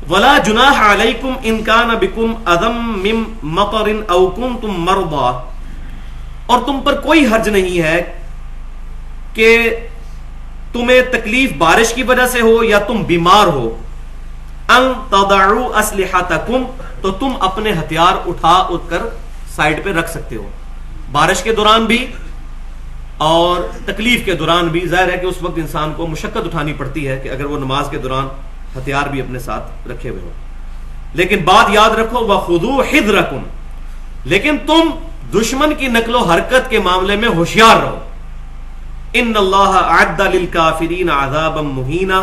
ولا جناح علیکم ان کان بکم اذم من مطر او کنتم مرضی، اور تم پر کوئی حرج نہیں ہے کہ تمہیں تکلیف بارش کی وجہ سے ہو یا تم بیمار ہو، ان تضعوا اسلحتکم، تو تم اپنے ہتھیار اٹھ کر سائڈ پہ رکھ سکتے ہو، بارش کے دوران بھی اور تکلیف کے دوران بھی۔ ظاہر ہے کہ اس وقت انسان کو مشقت اٹھانی پڑتی ہے کہ اگر وہ نماز کے دوران ہتھیار بھی اپنے ساتھ رکھے ہوئے ہو، لیکن بات یاد رکھو وَخُذُوا حِذْرَكُمْ، لیکن تم دشمن کی نقل و حرکت کے معاملے میں ہوشیار رہو۔ ان اللہ اعد للکافرین عذابا مہینا،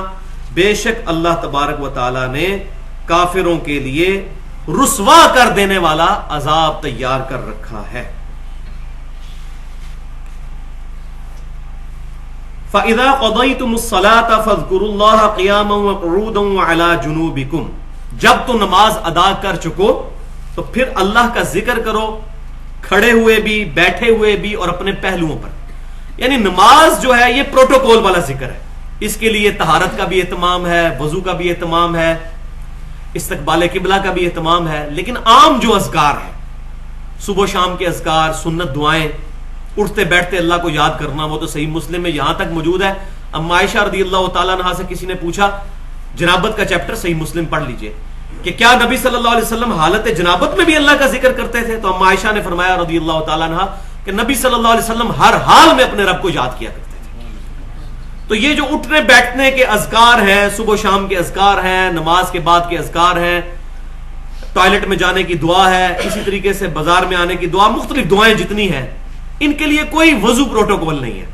بے شک اللہ تبارک و تعالی نے کافروں کے لیے رسوا کر دینے والا عذاب تیار کر رکھا ہے۔ فَإِذَا قَضَيْتُمُ الصَّلَاةَ فَاذْكُرُوا اللَّهَ قِيَامًا وَقُعُودًا وَعَلَى جُنُوبِكُمْ، جب تو نماز ادا کر چکو تو پھر اللہ کا ذکر کرو، کھڑے ہوئے بھی، بیٹھے ہوئے بھی، اور اپنے پہلوؤں پر۔ یعنی نماز جو ہے یہ پروٹوکول والا ذکر ہے، اس کے لیے طہارت کا بھی اہتمام ہے، وضو کا بھی اہتمام ہے، استقبال قبلہ کا بھی اہتمام ہے، لیکن عام جو اذکار ہیں، صبح شام کے اذکار، سنت دعائیں، اٹھتے بیٹھتے اللہ کو یاد کرنا، وہ تو صحیح مسلم میں یہاں تک موجود ہے۔ ام عائشہ رضی اللہ تعالیٰ عنہا سے کسی نے پوچھا جنابت کا چیپٹر صحیح مسلم پڑھ لیجئے کہ کیا نبی صلی اللہ علیہ وسلم حالت جنابت میں بھی اللہ کا ذکر کرتے تھے؟ تو ام عائشہ نے فرمایا رضی اللہ تعالیٰ عنہا کہ نبی صلی اللہ علیہ وسلم ہر حال میں اپنے رب کو یاد کیا کرتے تھے۔ تو یہ جو اٹھنے بیٹھنے کے اذکار ہیں، صبح شام کے اذکار ہیں، نماز کے بعد کے اذکار ہیں، ٹوائلٹ میں جانے کی دعا ہے، اسی طریقے سے بازار میں آنے کی دعا، مختلف دعائیں جتنی ہیں، ان کے لیے کوئی وضو پروٹوکول نہیں ہے۔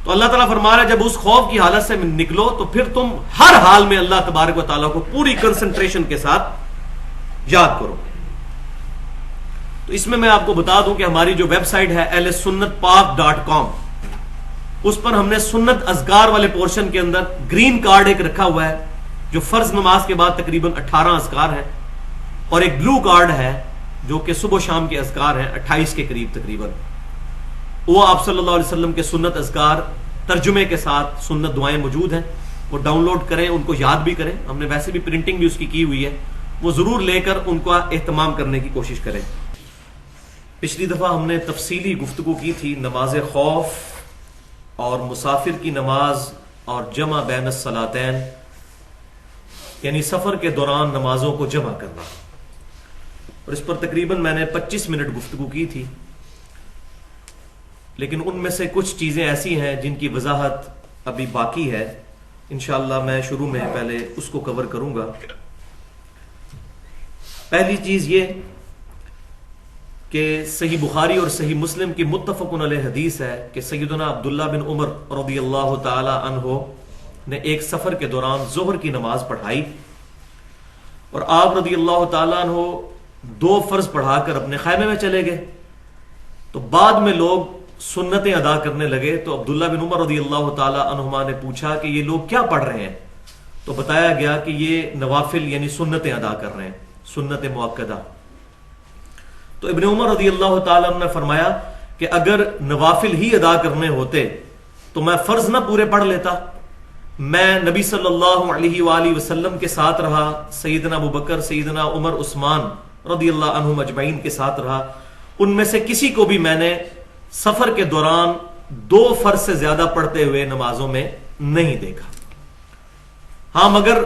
تو اللہ تعالیٰ فرما رہا ہے جب اس خوف کی حالت سے نکلو تو پھر تم ہر حال میں اللہ تبارک و تعالیٰ کو پوری کنسنٹریشن کے ساتھ یاد کرو۔ تو اس میں آپ کو بتا دوں کہ ہماری جو ویب سائٹ ہے ahlsunnatpak.com، اس پر ہم نے سنت اذکار والے پورشن کے اندر گرین کارڈ ایک رکھا ہوا ہے جو فرض نماز کے بعد تقریباً 18 اذکار ہیں، اور ایک بلو کارڈ ہے جو کہ صبح شام کے اذکار ہیں 28 کے قریب تقریباً۔ وہ آپ صلی اللہ علیہ وسلم کے سنت اذکار ترجمے کے ساتھ سنت دعائیں موجود ہیں، وہ ڈاؤن لوڈ کریں، ان کو یاد بھی کریں۔ ہم نے ویسے بھی پرنٹنگ بھی اس کی ہوئی ہے، وہ ضرور لے کر ان کا اہتمام کرنے کی کوشش کریں۔ پچھلی دفعہ ہم نے تفصیلی گفتگو کی تھی نماز خوف اور مسافر کی نماز اور جمع بین الصلاتین، یعنی سفر کے دوران نمازوں کو جمع کرنا، اور اس پر تقریباً میں نے 25 منٹ گفتگو کی تھی، لیکن ان میں سے کچھ چیزیں ایسی ہیں جن کی وضاحت ابھی باقی ہے۔ انشاءاللہ میں شروع میں پہلے اس کو کور کروں گا۔ پہلی چیز یہ کہ صحیح بخاری اور صحیح مسلم کی متفق علیہ حدیث ہے کہ سیدنا عبداللہ بن عمر رضی اللہ تعالی عنہ نے ایک سفر کے دوران ظہر کی نماز پڑھائی، اور آپ رضی اللہ تعالیٰ عنہ 2 فرض پڑھا کر اپنے خیمے میں چلے گئے۔ تو بعد میں لوگ سنتیں ادا کرنے لگے، تو عبداللہ بن عمر رضی اللہ تعالیٰ عنہما نے پوچھا کہ یہ لوگ کیا پڑھ رہے ہیں؟ تو بتایا گیا کہ یہ نوافل یعنی سنتیں ادا کر رہے ہیں، سنت مؤکدہ۔ تو ابن عمر رضی اللہ تعالیٰ عنہ نے فرمایا کہ اگر نوافل ہی ادا کرنے ہوتے تو میں فرض نہ پورے پڑھ لیتا، میں نبی صلی اللہ علیہ وآلہ وسلم کے ساتھ رہا، سیدنا ابوبکر، سیدنا عمر، عثمان رضی اللہ عنہم اجمعین کے ساتھ رہا، ان میں سے کسی کو بھی میں نے سفر کے دوران 2 فرض سے زیادہ پڑھتے ہوئے نمازوں میں نہیں دیکھا۔ ہاں مگر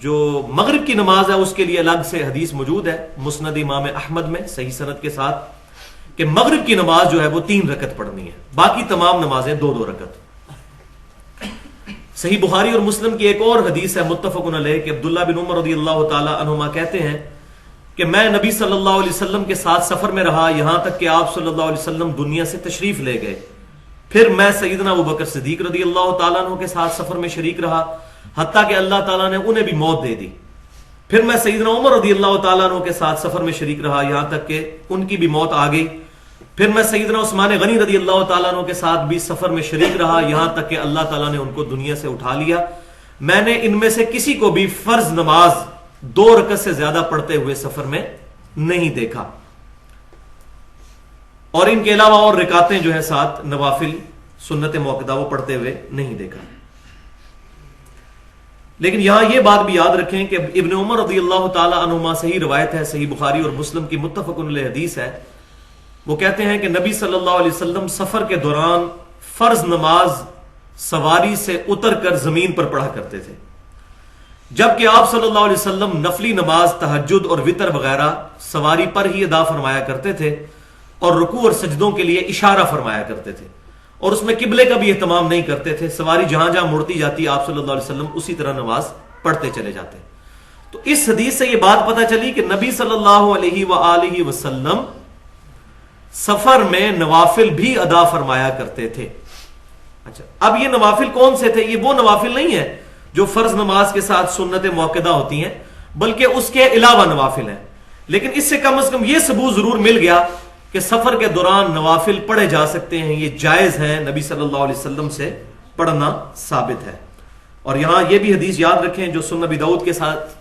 جو مغرب کی نماز ہے اس کے لیے الگ سے حدیث موجود ہے مسند امام احمد میں صحیح سند کے ساتھ کہ مغرب کی نماز جو ہے وہ 3 رکعت پڑھنی ہے، باقی تمام نمازیں 2 رکعت۔ صحیح بخاری اور مسلم کی ایک اور حدیث ہے متفق علیہ کہ عبداللہ بن عمر رضی اللہ تعالی عنہما کہتے ہیں کہ میں نبی صلی اللہ علیہ وسلم کے ساتھ سفر میں رہا یہاں تک کہ آپ صلی اللہ علیہ وسلم دنیا سے تشریف لے گئے۔ پھر میں سیدنا ابوبکر صدیق رضی اللہ تعالیٰ عنہ کے ساتھ سفر میں شریک رہا حتیٰ کہ اللہ تعالیٰ نے انہیں بھی موت دے دی۔ پھر میں سیدنا عمر رضی اللہ تعالیٰ عنہ کے ساتھ سفر میں شریک رہا یہاں تک کہ ان کی بھی موت آ گئی۔ پھر میں سیدنا عثمان غنی رضی اللہ تعالیٰ عنہ کے ساتھ بھی سفر میں شریک رہا یہاں تک کہ اللہ تعالیٰ نے ان کو دنیا سے اٹھا لیا۔ میں نے ان میں سے کسی کو بھی فرض نماز 2 رکعت سے زیادہ پڑھتے ہوئے سفر میں نہیں دیکھا، اور ان کے علاوہ اور رکعتیں جو ہے 7 نوافل سنت موقدہ وہ پڑھتے ہوئے نہیں دیکھا۔ لیکن یہاں یہ بات بھی یاد رکھیں کہ ابن عمر رضی اللہ تعالی عنہما صحیح روایت ہے، صحیح بخاری اور مسلم کی متفق علیہ حدیث ہے، وہ کہتے ہیں کہ نبی صلی اللہ علیہ وسلم سفر کے دوران فرض نماز سواری سے اتر کر زمین پر پڑھا کرتے تھے، جبکہ آپ صلی اللہ علیہ وسلم نفلی نماز تہجد اور وتر وغیرہ سواری پر ہی ادا فرمایا کرتے تھے اور رکوع اور سجدوں کے لیے اشارہ فرمایا کرتے تھے، اور اس میں قبلے کا بھی اہتمام نہیں کرتے تھے، سواری جہاں جہاں مڑتی جاتی آپ صلی اللہ علیہ وسلم اسی طرح نماز پڑھتے چلے جاتے۔ تو اس حدیث سے یہ بات پتہ چلی کہ نبی صلی اللہ علیہ وآلہ وسلم سفر میں نوافل بھی ادا فرمایا کرتے تھے۔ اچھا، اب یہ نوافل کون سے تھے؟ یہ وہ نوافل نہیں ہے جو فرض نماز کے ساتھ سنت موقدہ ہوتی ہیں، بلکہ اس کے علاوہ نوافل ہیں، لیکن اس سے کم از کم یہ ثبوت ضرور مل گیا کہ سفر کے دوران نوافل پڑھے جا سکتے ہیں، یہ جائز ہیں، نبی صلی اللہ علیہ وسلم سے پڑھنا ثابت ہے۔ اور یہاں یہ بھی حدیث یاد رکھیں جو سنن ابی داؤد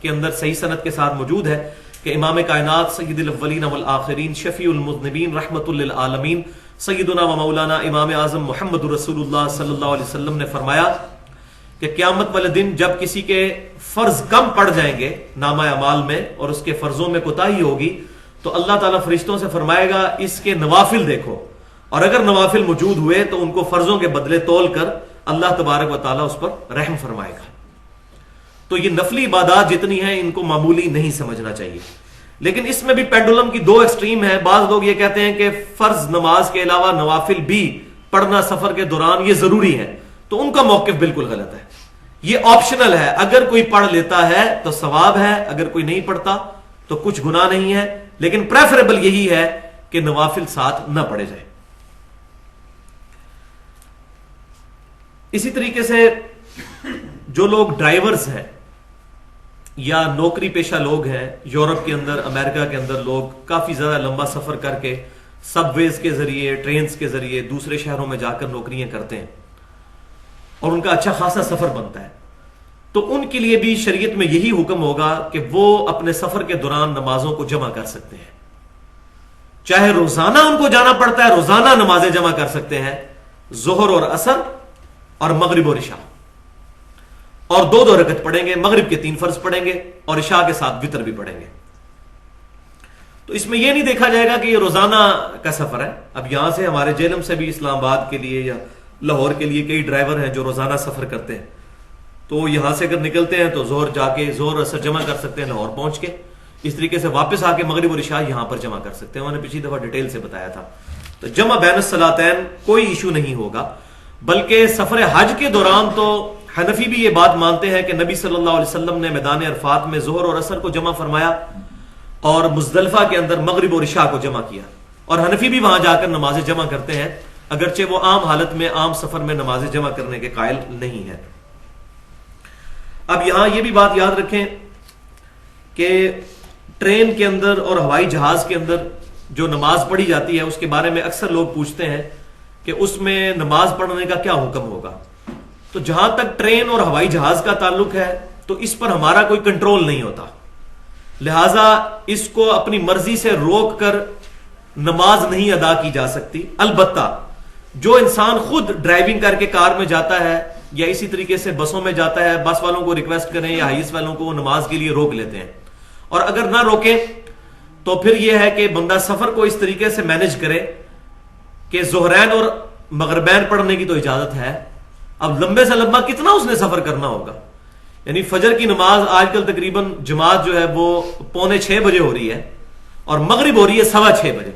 کے اندر صحیح سند کے ساتھ موجود ہے کہ امام کائنات سید الاولین والآخرین شفیع المذنبین رحمت للعالمین سیدنا و مولانا امام اعظم محمد رسول اللہ صلی اللہ علیہ وسلم نے فرمایا کہ قیامت والے دن جب کسی کے فرض کم پڑ جائیں گے نامہ اعمال میں اور اس کے فرضوں میں کوتاہی ہوگی تو اللہ تعالیٰ فرشتوں سے فرمائے گا اس کے نوافل دیکھو، اور اگر نوافل موجود ہوئے تو ان کو فرضوں کے بدلے تول کر اللہ تبارک و تعالیٰ اس پر رحم فرمائے گا۔ تو یہ نفلی عبادات جتنی ہیں ان کو معمولی نہیں سمجھنا چاہیے، لیکن اس میں بھی پینڈولم کی دو ایکسٹریم ہے۔ بعض لوگ یہ کہتے ہیں کہ فرض نماز کے علاوہ نوافل بھی پڑھنا سفر کے دوران یہ ضروری ہے، تو ان کا موقف بالکل غلط ہے۔ یہ آپشنل ہے، اگر کوئی پڑھ لیتا ہے تو ثواب ہے، اگر کوئی نہیں پڑھتا تو کچھ گناہ نہیں ہے، لیکن پریفریبل یہی ہے کہ نوافل ساتھ نہ پڑھے جائیں۔ اسی طریقے سے جو لوگ ڈرائیورز ہیں یا نوکری پیشہ لوگ ہیں، یورپ کے اندر، امریکہ کے اندر لوگ کافی زیادہ لمبا سفر کر کے سب ویز کے ذریعے، ٹرینز کے ذریعے دوسرے شہروں میں جا کر نوکریاں کرتے ہیں اور ان کا اچھا خاصا سفر بنتا ہے، تو ان کے لیے بھی شریعت میں یہی حکم ہوگا کہ وہ اپنے سفر کے دوران نمازوں کو جمع کر سکتے ہیں، چاہے روزانہ ان کو جانا پڑتا ہے، روزانہ نمازیں جمع کر سکتے ہیں، ظہر اور عصر اور مغرب اور عشاء، اور دو دو رکعت پڑھیں گے، مغرب کے 3 فرض پڑھیں گے اور عشاء کے ساتھ وتر بھی پڑھیں گے۔ تو اس میں یہ نہیں دیکھا جائے گا کہ یہ روزانہ کا سفر ہے۔ اب یہاں سے ہمارے جہلم سے بھی اسلام آباد کے لیے یا لاہور کے لیے کئی ڈرائیور ہیں جو روزانہ سفر کرتے ہیں، تو یہاں سے اگر نکلتے ہیں تو ظہر جا کے ظہر اثر جمع کر سکتے ہیں لاہور پہنچ کے، اس طریقے سے واپس آ کے مغرب اور عشاء یہاں پر جمع کر سکتے ہیں، میں نے پچھلی دفعہ ڈیٹیل سے بتایا تھا۔ تو جمع بین الصلاتین کوئی ایشو نہیں ہوگا، بلکہ سفر حج کے دوران تو حنفی بھی یہ بات مانتے ہیں کہ نبی صلی اللہ علیہ وسلم نے میدان عرفات میں ظہر اور عصر کو جمع فرمایا اور مزدلفہ کے اندر مغرب اور عشاء کو جمع کیا، اور حنفی بھی وہاں جا کر نمازیں جمع کرتے ہیں، اگرچہ وہ عام حالت میں عام سفر میں نمازیں جمع کرنے کے قائل نہیں ہے۔ اب یہاں یہ بھی بات یاد رکھیں کہ ٹرین کے اندر اور ہوائی جہاز کے اندر جو نماز پڑھی جاتی ہے اس کے بارے میں اکثر لوگ پوچھتے ہیں کہ اس میں نماز پڑھنے کا کیا حکم ہوگا۔ تو جہاں تک ٹرین اور ہوائی جہاز کا تعلق ہے تو اس پر ہمارا کوئی کنٹرول نہیں ہوتا، لہٰذا اس کو اپنی مرضی سے روک کر نماز نہیں ادا کی جا سکتی۔ البتہ جو انسان خود ڈرائیونگ کر کے کار میں جاتا ہے یا اسی طریقے سے بسوں میں جاتا ہے، بس والوں کو ریکویسٹ کریں یا ہائیس والوں کو وہ نماز کے لیے روک لیتے ہیں، اور اگر نہ روکیں تو پھر یہ ہے کہ بندہ سفر کو اس طریقے سے مینج کرے کہ ظہرین اور مغربین پڑھنے کی تو اجازت ہے، اب لمبے سے لمبا کتنا اس نے سفر کرنا ہوگا، یعنی فجر کی نماز آج کل تقریباً جماعت جو ہے وہ 5:45 بجے ہو رہی ہے اور مغرب ہو رہی ہے 6:15 بجے،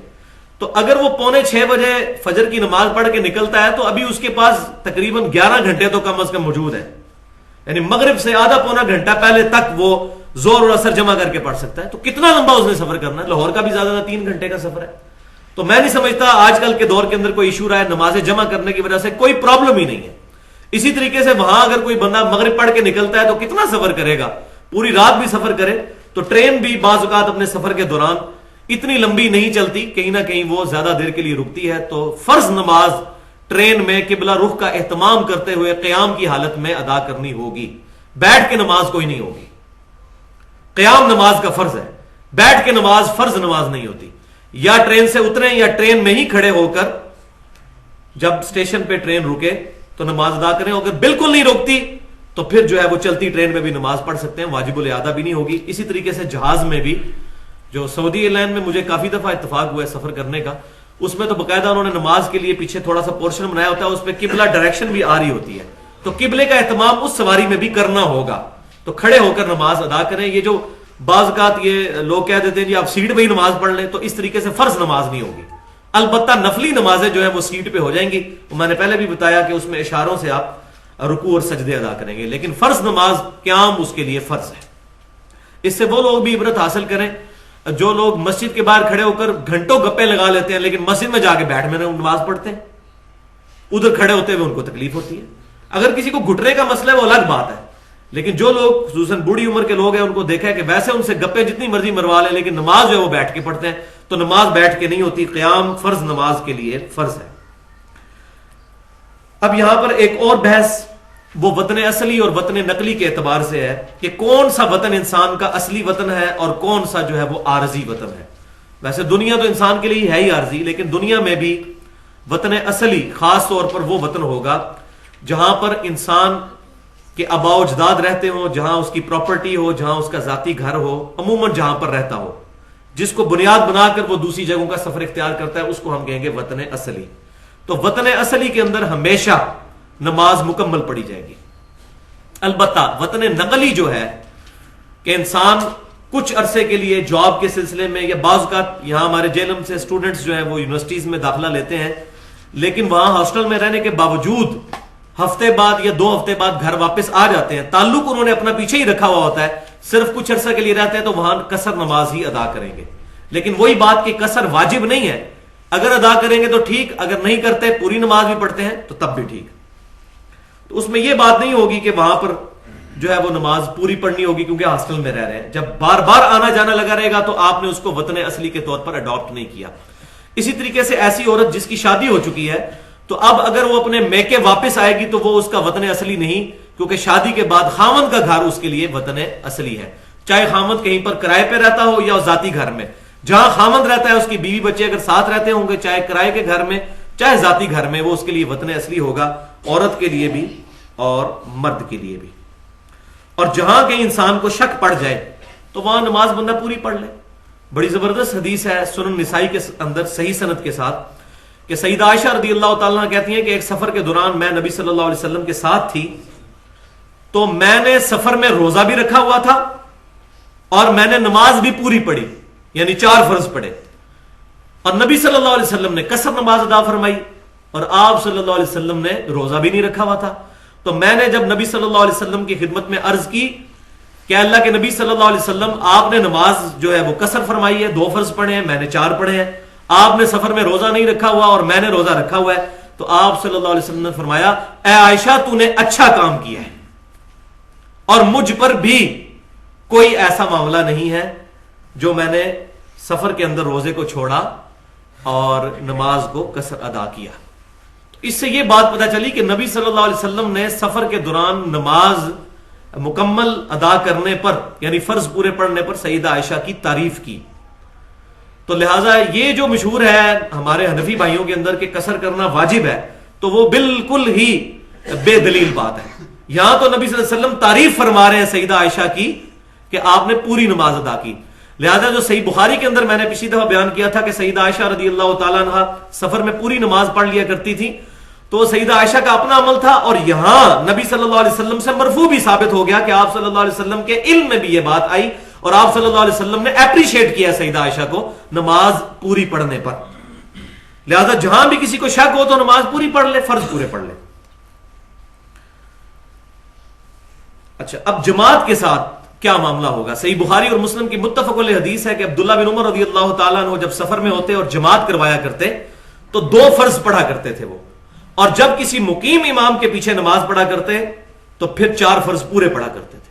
تو اگر وہ 5:45 بجے فجر کی نماز پڑھ کے نکلتا ہے تو ابھی اس کے پاس تقریباً 11 گھنٹے تو کم از کم موجود ہے، یعنی مغرب سے آدھا پونا گھنٹہ پہلے تک وہ زور اور اثر جمع کر کے پڑھ سکتا ہے۔ تو کتنا لمبا اس نے سفر کرنا ہے، لاہور کا بھی زیادہ 3 گھنٹے کا سفر ہے۔ تو میں نہیں سمجھتا آج کل کے دور کے اندر کوئی ایشو رہا ہے، نمازیں جمع کرنے کی وجہ سے کوئی پرابلم ہی نہیں ہے۔ اسی طریقے سے وہاں اگر کوئی بندہ مغرب پڑھ کے نکلتا ہے تو کتنا سفر کرے گا، پوری رات بھی سفر کرے تو ٹرین بھی بعض اوقات اپنے سفر کے دوران اتنی لمبی نہیں چلتی، کہیں نہ کہیں وہ زیادہ دیر کے لیے رکتی ہے۔ تو فرض نماز ٹرین میں قبلہ رخ کا اہتمام کرتے ہوئے قیام کی حالت میں ادا کرنی ہوگی، بیٹھ کے نماز کوئی نہیں ہوگی۔ قیام نماز کا فرض ہے، بیٹھ کے نماز فرض نماز نہیں ہوتی۔ یا ٹرین سے اتریں یا ٹرین میں ہی کھڑے ہو کر جب اسٹیشن پہ ٹرین رکے تو نماز ادا کریں، اگر بالکل نہیں روکتی تو پھر جو ہے وہ چلتی ٹرین میں بھی نماز پڑھ سکتے ہیں, واجب الاعادہ بھی نہیں ہوگی. اسی طریقے سے جہاز میں بھی, جو سعودی ایئر لائن میں مجھے کافی دفعہ اتفاق ہوا ہے سفر کرنے کا, اس میں تو باقاعدہ انہوں نے نماز کے لیے پیچھے تھوڑا سا پورشن بنایا ہوتا ہے, اس پہ قبلہ ڈائریکشن بھی آ رہی ہوتی ہے, تو قبلے کا اہتمام اس سواری میں بھی کرنا ہوگا. تو کھڑے ہو کر نماز ادا کریں. یہ جو بعض اوقات یہ لوگ کہہ دیتے ہیں جی آپ سیٹ پہ ہی نماز پڑھ لیں, تو اس طریقے سے فرض نماز نہیں ہوگی. البتہ نفلی نمازیں جو ہیں وہ سیٹ پہ ہو جائیں گی. میں نے پہلے بھی بتایا کہ اس میں اشاروں سے آپ رکوع اور سجدے ادا کریں گے, لیکن فرض نماز قیام اس کے لیے فرض ہے. اس سے وہ لوگ بھی عبرت حاصل کریں جو لوگ مسجد کے باہر کھڑے ہو کر گھنٹوں گپے لگا لیتے ہیں, لیکن مسجد میں جا کے بیٹھ میں نماز پڑھتے ہیں. ادھر کھڑے ہوتے ہوئے ان کو تکلیف ہوتی ہے. اگر کسی کو گھٹنے کا مسئلہ ہے وہ الگ بات ہے, لیکن جو لوگ خصوصاً بوڑھی عمر کے لوگ ہیں ان کو دیکھا ہے کہ ویسے ان سے گپے جتنی مرضی مروا لیں, لیکن نماز جو ہے وہ بیٹھ کے پڑھتے ہیں, تو نماز بیٹھ کے نہیں ہوتی. قیام فرض نماز کے لیے فرض ہے. اب یہاں پر ایک اور بحث وہ وطن اصلی اور وطن نقلی کے اعتبار سے ہے کہ کون سا وطن انسان کا اصلی وطن ہے اور کون سا جو ہے وہ عارضی وطن ہے. ویسے دنیا تو انسان کے لیے ہے ہی عارضی, لیکن دنیا میں بھی وطن اصلی خاص طور پر وہ وطن ہوگا جہاں پر انسان کے آباء و اجداد رہتے ہوں, جہاں اس کی پراپرٹی ہو, جہاں اس کا ذاتی گھر ہو, عموماً جہاں پر رہتا ہو, جس کو بنیاد بنا کر وہ دوسری جگہوں کا سفر اختیار کرتا ہے, اس کو ہم کہیں گے وطن اصلی. تو وطن اصلی کے اندر ہمیشہ نماز مکمل پڑھی جائے گی. البتہ وطن نقلی جو ہے کہ انسان کچھ عرصے کے لیے جاب کے سلسلے میں یا بعض اوقات یہاں ہمارے جیلم سے اسٹوڈنٹس جو ہیں وہ یونیورسٹیز میں داخلہ لیتے ہیں, لیکن وہاں ہاسٹل میں رہنے کے باوجود ہفتے بعد یا 2 ہفتے بعد گھر واپس آ جاتے ہیں. تعلق انہوں نے اپنا پیچھے ہی رکھا ہوا ہوتا ہے, صرف کچھ عرصہ کے لیے رہتے ہیں, تو وہاں قصر نماز ہی ادا کریں گے. لیکن وہی بات کہ قصر واجب نہیں ہے, اگر ادا کریں گے تو ٹھیک, اگر نہیں کرتے پوری نماز بھی پڑھتے ہیں تو تب بھی ٹھیک. تو اس میں یہ بات نہیں ہوگی کہ وہاں پر جو ہے وہ نماز پوری پڑھنی ہوگی کیونکہ ہاسٹل میں رہ رہے ہیں. جب بار بار آنا جانا لگا رہے گا تو آپ نے اس کو وطن اصلی کے طور پر اڈاپٹ نہیں کیا. اسی طریقے سے ایسی عورت جس کی شادی ہو چکی ہے, تو اب اگر وہ اپنے میکے واپس آئے گی تو وہ اس کا وطن اصلی نہیں, کیونکہ شادی کے بعد خامند کا گھر اس کے لیے وطن اصلی ہے. چاہے خامند کہیں پر کرائے پہ رہتا ہو یا ذاتی گھر میں, جہاں خامند رہتا ہے اس کی بیوی بچے اگر ساتھ رہتے ہوں گے, چاہے کرائے کے گھر میں چاہے ذاتی گھر میں, وہ اس کے لیے وطن اصلی ہوگا, عورت کے لیے بھی اور مرد کے لیے بھی. اور جہاں کہیں انسان کو شک پڑ جائے تو وہاں نماز بندہ پوری پڑھ لے. بڑی زبردست حدیث ہے سنن نسائی کے اندر صحیح سند کے ساتھ کہ سیدہ عائشہ رضی اللہ تعالیٰ کہتی ہیں کہ ایک سفر کے دوران میں نبی صلی اللہ علیہ وسلم کے ساتھ تھی, تو میں نے سفر میں روزہ بھی رکھا ہوا تھا اور میں نے نماز بھی پوری پڑھی, یعنی 4 فرض پڑھے, اور نبی صلی اللہ علیہ وسلم نے قصر نماز ادا فرمائی اور آپ صلی اللہ علیہ وسلم نے روزہ بھی نہیں رکھا ہوا تھا. تو میں نے جب نبی صلی اللہ علیہ وسلم کی خدمت میں عرض کی کہ اللہ کے نبی صلی اللہ علیہ وسلم آپ نے نماز جو ہے وہ قصر فرمائی ہے, 2 فرض پڑھے ہیں, میں نے 4 پڑھے ہیں, آپ نے سفر میں روزہ نہیں رکھا ہوا اور میں نے روزہ رکھا ہوا ہے, تو آپ صلی اللہ علیہ وسلم نے فرمایا اے عائشہ تو نے اچھا کام کیا ہے, اور مجھ پر بھی کوئی ایسا معاملہ نہیں ہے جو میں نے سفر کے اندر روزے کو چھوڑا اور نماز کو قصر ادا کیا. اس سے یہ بات پتہ چلی کہ نبی صلی اللہ علیہ وسلم نے سفر کے دوران نماز مکمل ادا کرنے پر یعنی فرض پورے پڑھنے پر سیدہ عائشہ کی تعریف کی. تو لہٰذا یہ جو مشہور ہے ہمارے حنفی بھائیوں کے اندر کہ قصر کرنا واجب ہے, تو وہ بالکل ہی بے دلیل بات ہے. یہاں تو نبی صلی اللہ علیہ وسلم تعریف فرما رہے ہیں سیدہ عائشہ کی کہ آپ نے پوری نماز ادا کی. لہذا جو صحیح بخاری کے اندر میں نے پچھلی دفعہ بیان کیا تھا کہ سیدہ عائشہ رضی اللہ تعالیٰ عنہ سفر میں پوری نماز پڑھ لیا کرتی تھی, تو سیدہ عائشہ کا اپنا عمل تھا, اور یہاں نبی صلی اللہ علیہ وسلم سے مرفوع بھی ثابت ہو گیا کہ آپ صلی اللہ علیہ وسلم کے علم میں بھی یہ بات آئی اور آپ صلی اللہ علیہ وسلم نے اپریشیٹ کیا سیدہ عائشہ کو نماز پوری پڑھنے پر. لہذا جہاں بھی کسی کو شک ہو تو نماز پوری پڑھ لے, فرض پورے پڑھ لے. اچھا, اب جماعت کے ساتھ کیا معاملہ ہوگا؟ صحیح بخاری اور مسلم کی متفق علیہ حدیث ہے کہ عبداللہ بن عمر رضی اللہ تعالیٰ عنہ جب سفر میں ہوتے اور جماعت کروایا کرتے تو 2 فرض پڑھا کرتے تھے وہ, اور جب کسی مقیم امام کے پیچھے نماز پڑھا کرتے تو پھر 4 فرض پورے پڑھا کرتے تھے.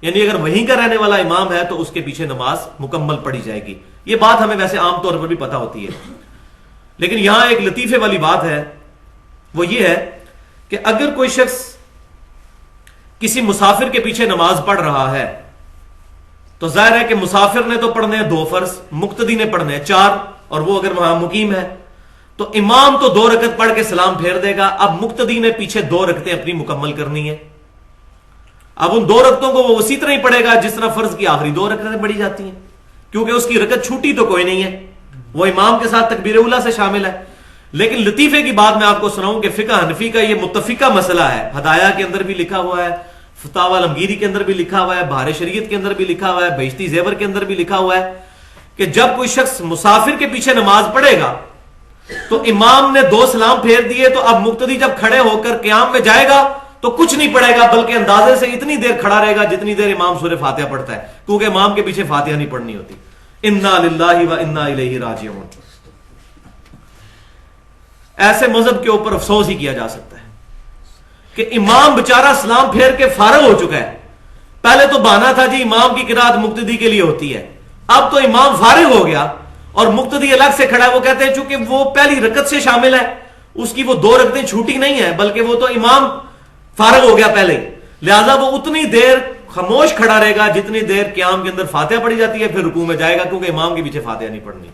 یعنی اگر وہیں کا رہنے والا امام ہے تو اس کے پیچھے نماز مکمل پڑھی جائے گی. یہ بات ہمیں ویسے عام طور پر بھی پتا ہوتی ہے, لیکن یہاں ایک لطیفے والی بات ہے, وہ یہ ہے کہ اگر کوئی شخص کسی مسافر کے پیچھے نماز پڑھ رہا ہے تو ظاہر ہے کہ مسافر نے تو پڑھنے ہیں 2 فرض, مقتدی نے پڑھنے ہیں 4, اور وہ اگر وہاں مقیم ہے تو امام تو 2 رکعت پڑھ کے سلام پھیر دے گا. اب مقتدی نے پیچھے 2 رکعتیں اپنی مکمل کرنی ہے, اب ان 2 رکعتوں کو وہ اسی طرح ہی پڑھے گا جس طرح فرض کی آخری 2 رکعتیں پڑھی جاتی ہیں، کیونکہ اس کی رکعت چھوٹی تو کوئی نہیں ہے، وہ امام کے ساتھ تکبیر اولیٰ سے شامل ہے۔ لیکن لطیفے کی بات میں آپ کو سناؤں کہ فقہ حنفی کا یہ متفقہ مسئلہ ہے، ہدایہ کے اندر بھی لکھا ہوا ہے، فتاوی عالمگیری کے اندر بھی لکھا ہوا ہے، بہار شریعت کے اندر بھی لکھا ہوا ہے، بہشتی زیور کے اندر بھی لکھا ہوا ہے کہ جب کوئی شخص مسافر کے پیچھے نماز پڑھے گا تو امام نے 2 سلام پھیر دیے تو اب مقتدی جب کھڑے ہو کر قیام میں جائے گا تو کچھ نہیں پڑھے گا، بلکہ اندازے سے اتنی دیر کھڑا رہے گا جتنی دیر امام سورہ فاتحہ پڑھتا ہے، کیونکہ امام کے پیچھے فاتحہ نہیں پڑھنی ہوتی۔ انا للہ و انا الیہ راجعون۔ ایسے مذہب کے اوپر افسوس ہی کیا جا سکتا ہے کہ امام بیچارہ سلام پھیر کے فارغ ہو چکا ہے۔ پہلے تو بہانہ تھا جی امام کی قرات مقتدی کے لیے ہوتی ہے، اب تو امام فارغ ہو گیا اور مقتدی الگ سے کھڑا ہے۔ وہ کہتے ہیں چونکہ وہ پہلی رکعت سے شامل ہے، اس کی وہ 2 رکعتیں چھوٹی نہیں ہیں، بلکہ وہ تو امام فارغ ہو گیا پہلے ہی، لہذا وہ اتنی دیر خاموش کھڑا رہے گا جتنی دیر قیام کے اندر فاتحہ پڑھی جاتی ہے، پھر رکوع میں جائے گا کیونکہ امام کے پیچھے فاتحہ نہیں پڑھنی۔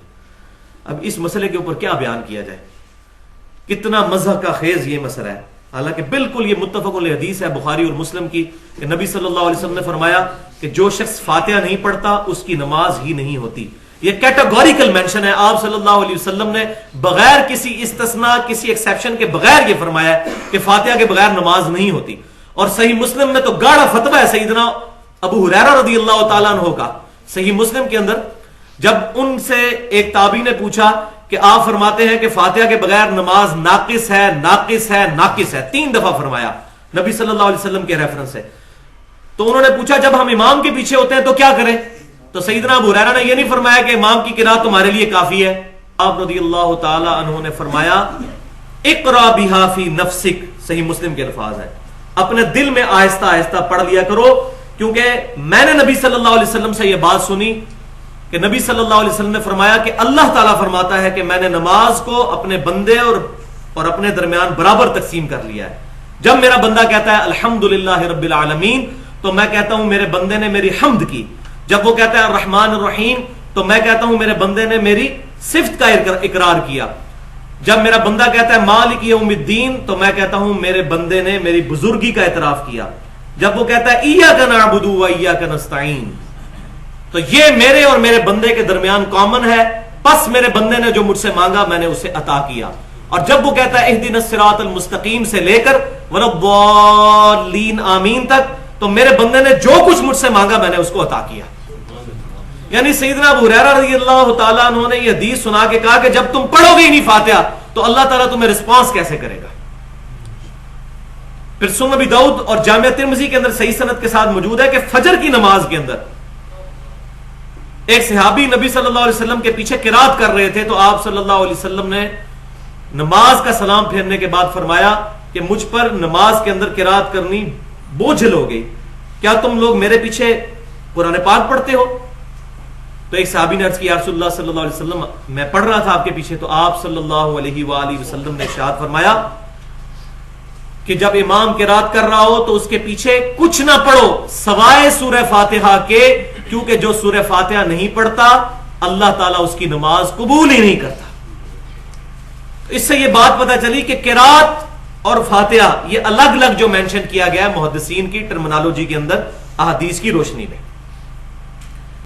اب اس مسئلے کے اوپر کیا بیان کیا جائے، کتنا مذہب کا خیز یہ مسئلہ ہے، حالانکہ بالکل یہ متفق علیہ حدیث ہے بخاری اور مسلم کی کہ نبی صلی اللہ علیہ وسلم نے فرمایا کہ جو شخص فاتحہ نہیں پڑھتا اس کی نماز ہی نہیں ہوتی۔ یہ کیٹیگوریکل مینشن ہے، آپ صلی اللہ علیہ وسلم نے بغیر کسی استثناء کسی ایکسیپشن کے بغیر یہ فرمایا ہے کہ فاتحہ کے بغیر نماز نہیں ہوتی۔ اور صحیح مسلم میں تو گاڑا فتویٰ ہے سیدنا ابو ہریرہ رضی اللہ تعالیٰ عنہ کا، صحیح مسلم کے اندر جب ان سے ایک تابعی نے پوچھا کہ آپ فرماتے ہیں کہ فاتحہ کے بغیر نماز ناقص ہے ناقص ہے ناقص ہے، 3 دفعہ فرمایا نبی صلی اللہ علیہ وسلم کے ریفرنس سے، تو انہوں نے پوچھا جب ہم امام کے پیچھے ہوتے ہیں تو کیا کریں؟ تو سیدنا ابو ہریرہ نے یہ نہیں فرمایا کہ امام کی قرات تمہارے لیے کافی ہے، آپ رضی اللہ تعالی عنہ نے فرمایا اقرا بہا فی نفسک، صحیح مسلم کے الفاظ ہیں، اپنے دل میں آہستہ آہستہ پڑھ لیا کرو، کیونکہ میں نے نبی صلی اللہ علیہ وسلم سے یہ بات سنی کہ نبی صلی اللہ علیہ وسلم نے فرمایا کہ اللہ تعالیٰ فرماتا ہے کہ میں نے نماز کو اپنے بندے اور اپنے درمیان برابر تقسیم کر لیا ہے۔ جب میرا بندہ کہتا ہے الحمدللہ رب العالمین تو میں کہتا ہوں میرے بندے نے میری حمد کی، جب وہ کہتا ہے الرحمن الرحیم تو میں کہتا ہوں میرے بندے نے میری صفت کا اقرار کیا، جب میرا بندہ کہتا ہے مالک یوم الدین تو میں کہتا ہوں میرے بندے نے میری بزرگی کا اعتراف کیا، جب وہ کہتا ہے ایاک نعبد و ایاک نستعین تو یہ میرے اور میرے بندے کے درمیان کامن ہے، پس میرے بندے نے جو مجھ سے مانگا میں نے اسے عطا کیا۔ اور جب وہ کہتا ہے اہدنا الصراط المستقیم سے لے کر ولا الضالین آمین تک تو میرے بندے نے جو کچھ مجھ سے مانگا میں نے اس کو عطا کیا۔ یعنی سیدنا ابو ہریرہ رضی اللہ تعالیٰ عنہ نے یہ حدیث سنا کے کہا کہ جب تم پڑھو گے ہی نہیں فاتحہ تو اللہ تعالیٰ تمہیں رسپانس کیسے کرے گا۔ پھر سنن ابی داؤد اور جامع ترمذی کے اندر صحیح سند کے ساتھ موجود ہے کہ فجر کی نماز کے اندر ایک صحابی نبی صلی اللہ علیہ وسلم کے پیچھے قرات کر رہے تھے تو آپ صلی اللہ علیہ وسلم نے نماز کا سلام پھیرنے کے بعد فرمایا کہ مجھ پر نماز کے اندر قرات کرنی بوجھل ہو گئی، کیا تم لوگ میرے پیچھے قرآن پاک پڑھتے ہو؟ تو ایک صحابی نے عرض کی یا رسول اللہ صلی اللہ علیہ وسلم میں پڑھ رہا تھا آپ کے پیچھے، تو آپ صلی اللہ علیہ وآلہ وسلم نے ارشاد فرمایا کہ جب امام قرات کر رہا ہو تو اس کے پیچھے کچھ نہ پڑھو سوائے سورہ فاتحہ کے، کیونکہ جو سورہ فاتحہ نہیں پڑھتا اللہ تعالیٰ اس کی نماز قبول ہی نہیں کرتا۔ اس سے یہ بات پتہ چلی کہ قرات اور فاتحہ یہ الگ الگ جو مینشن کیا گیا ہے محدثین کی ٹرمنالوجی کے اندر احادیث کی روشنی میں۔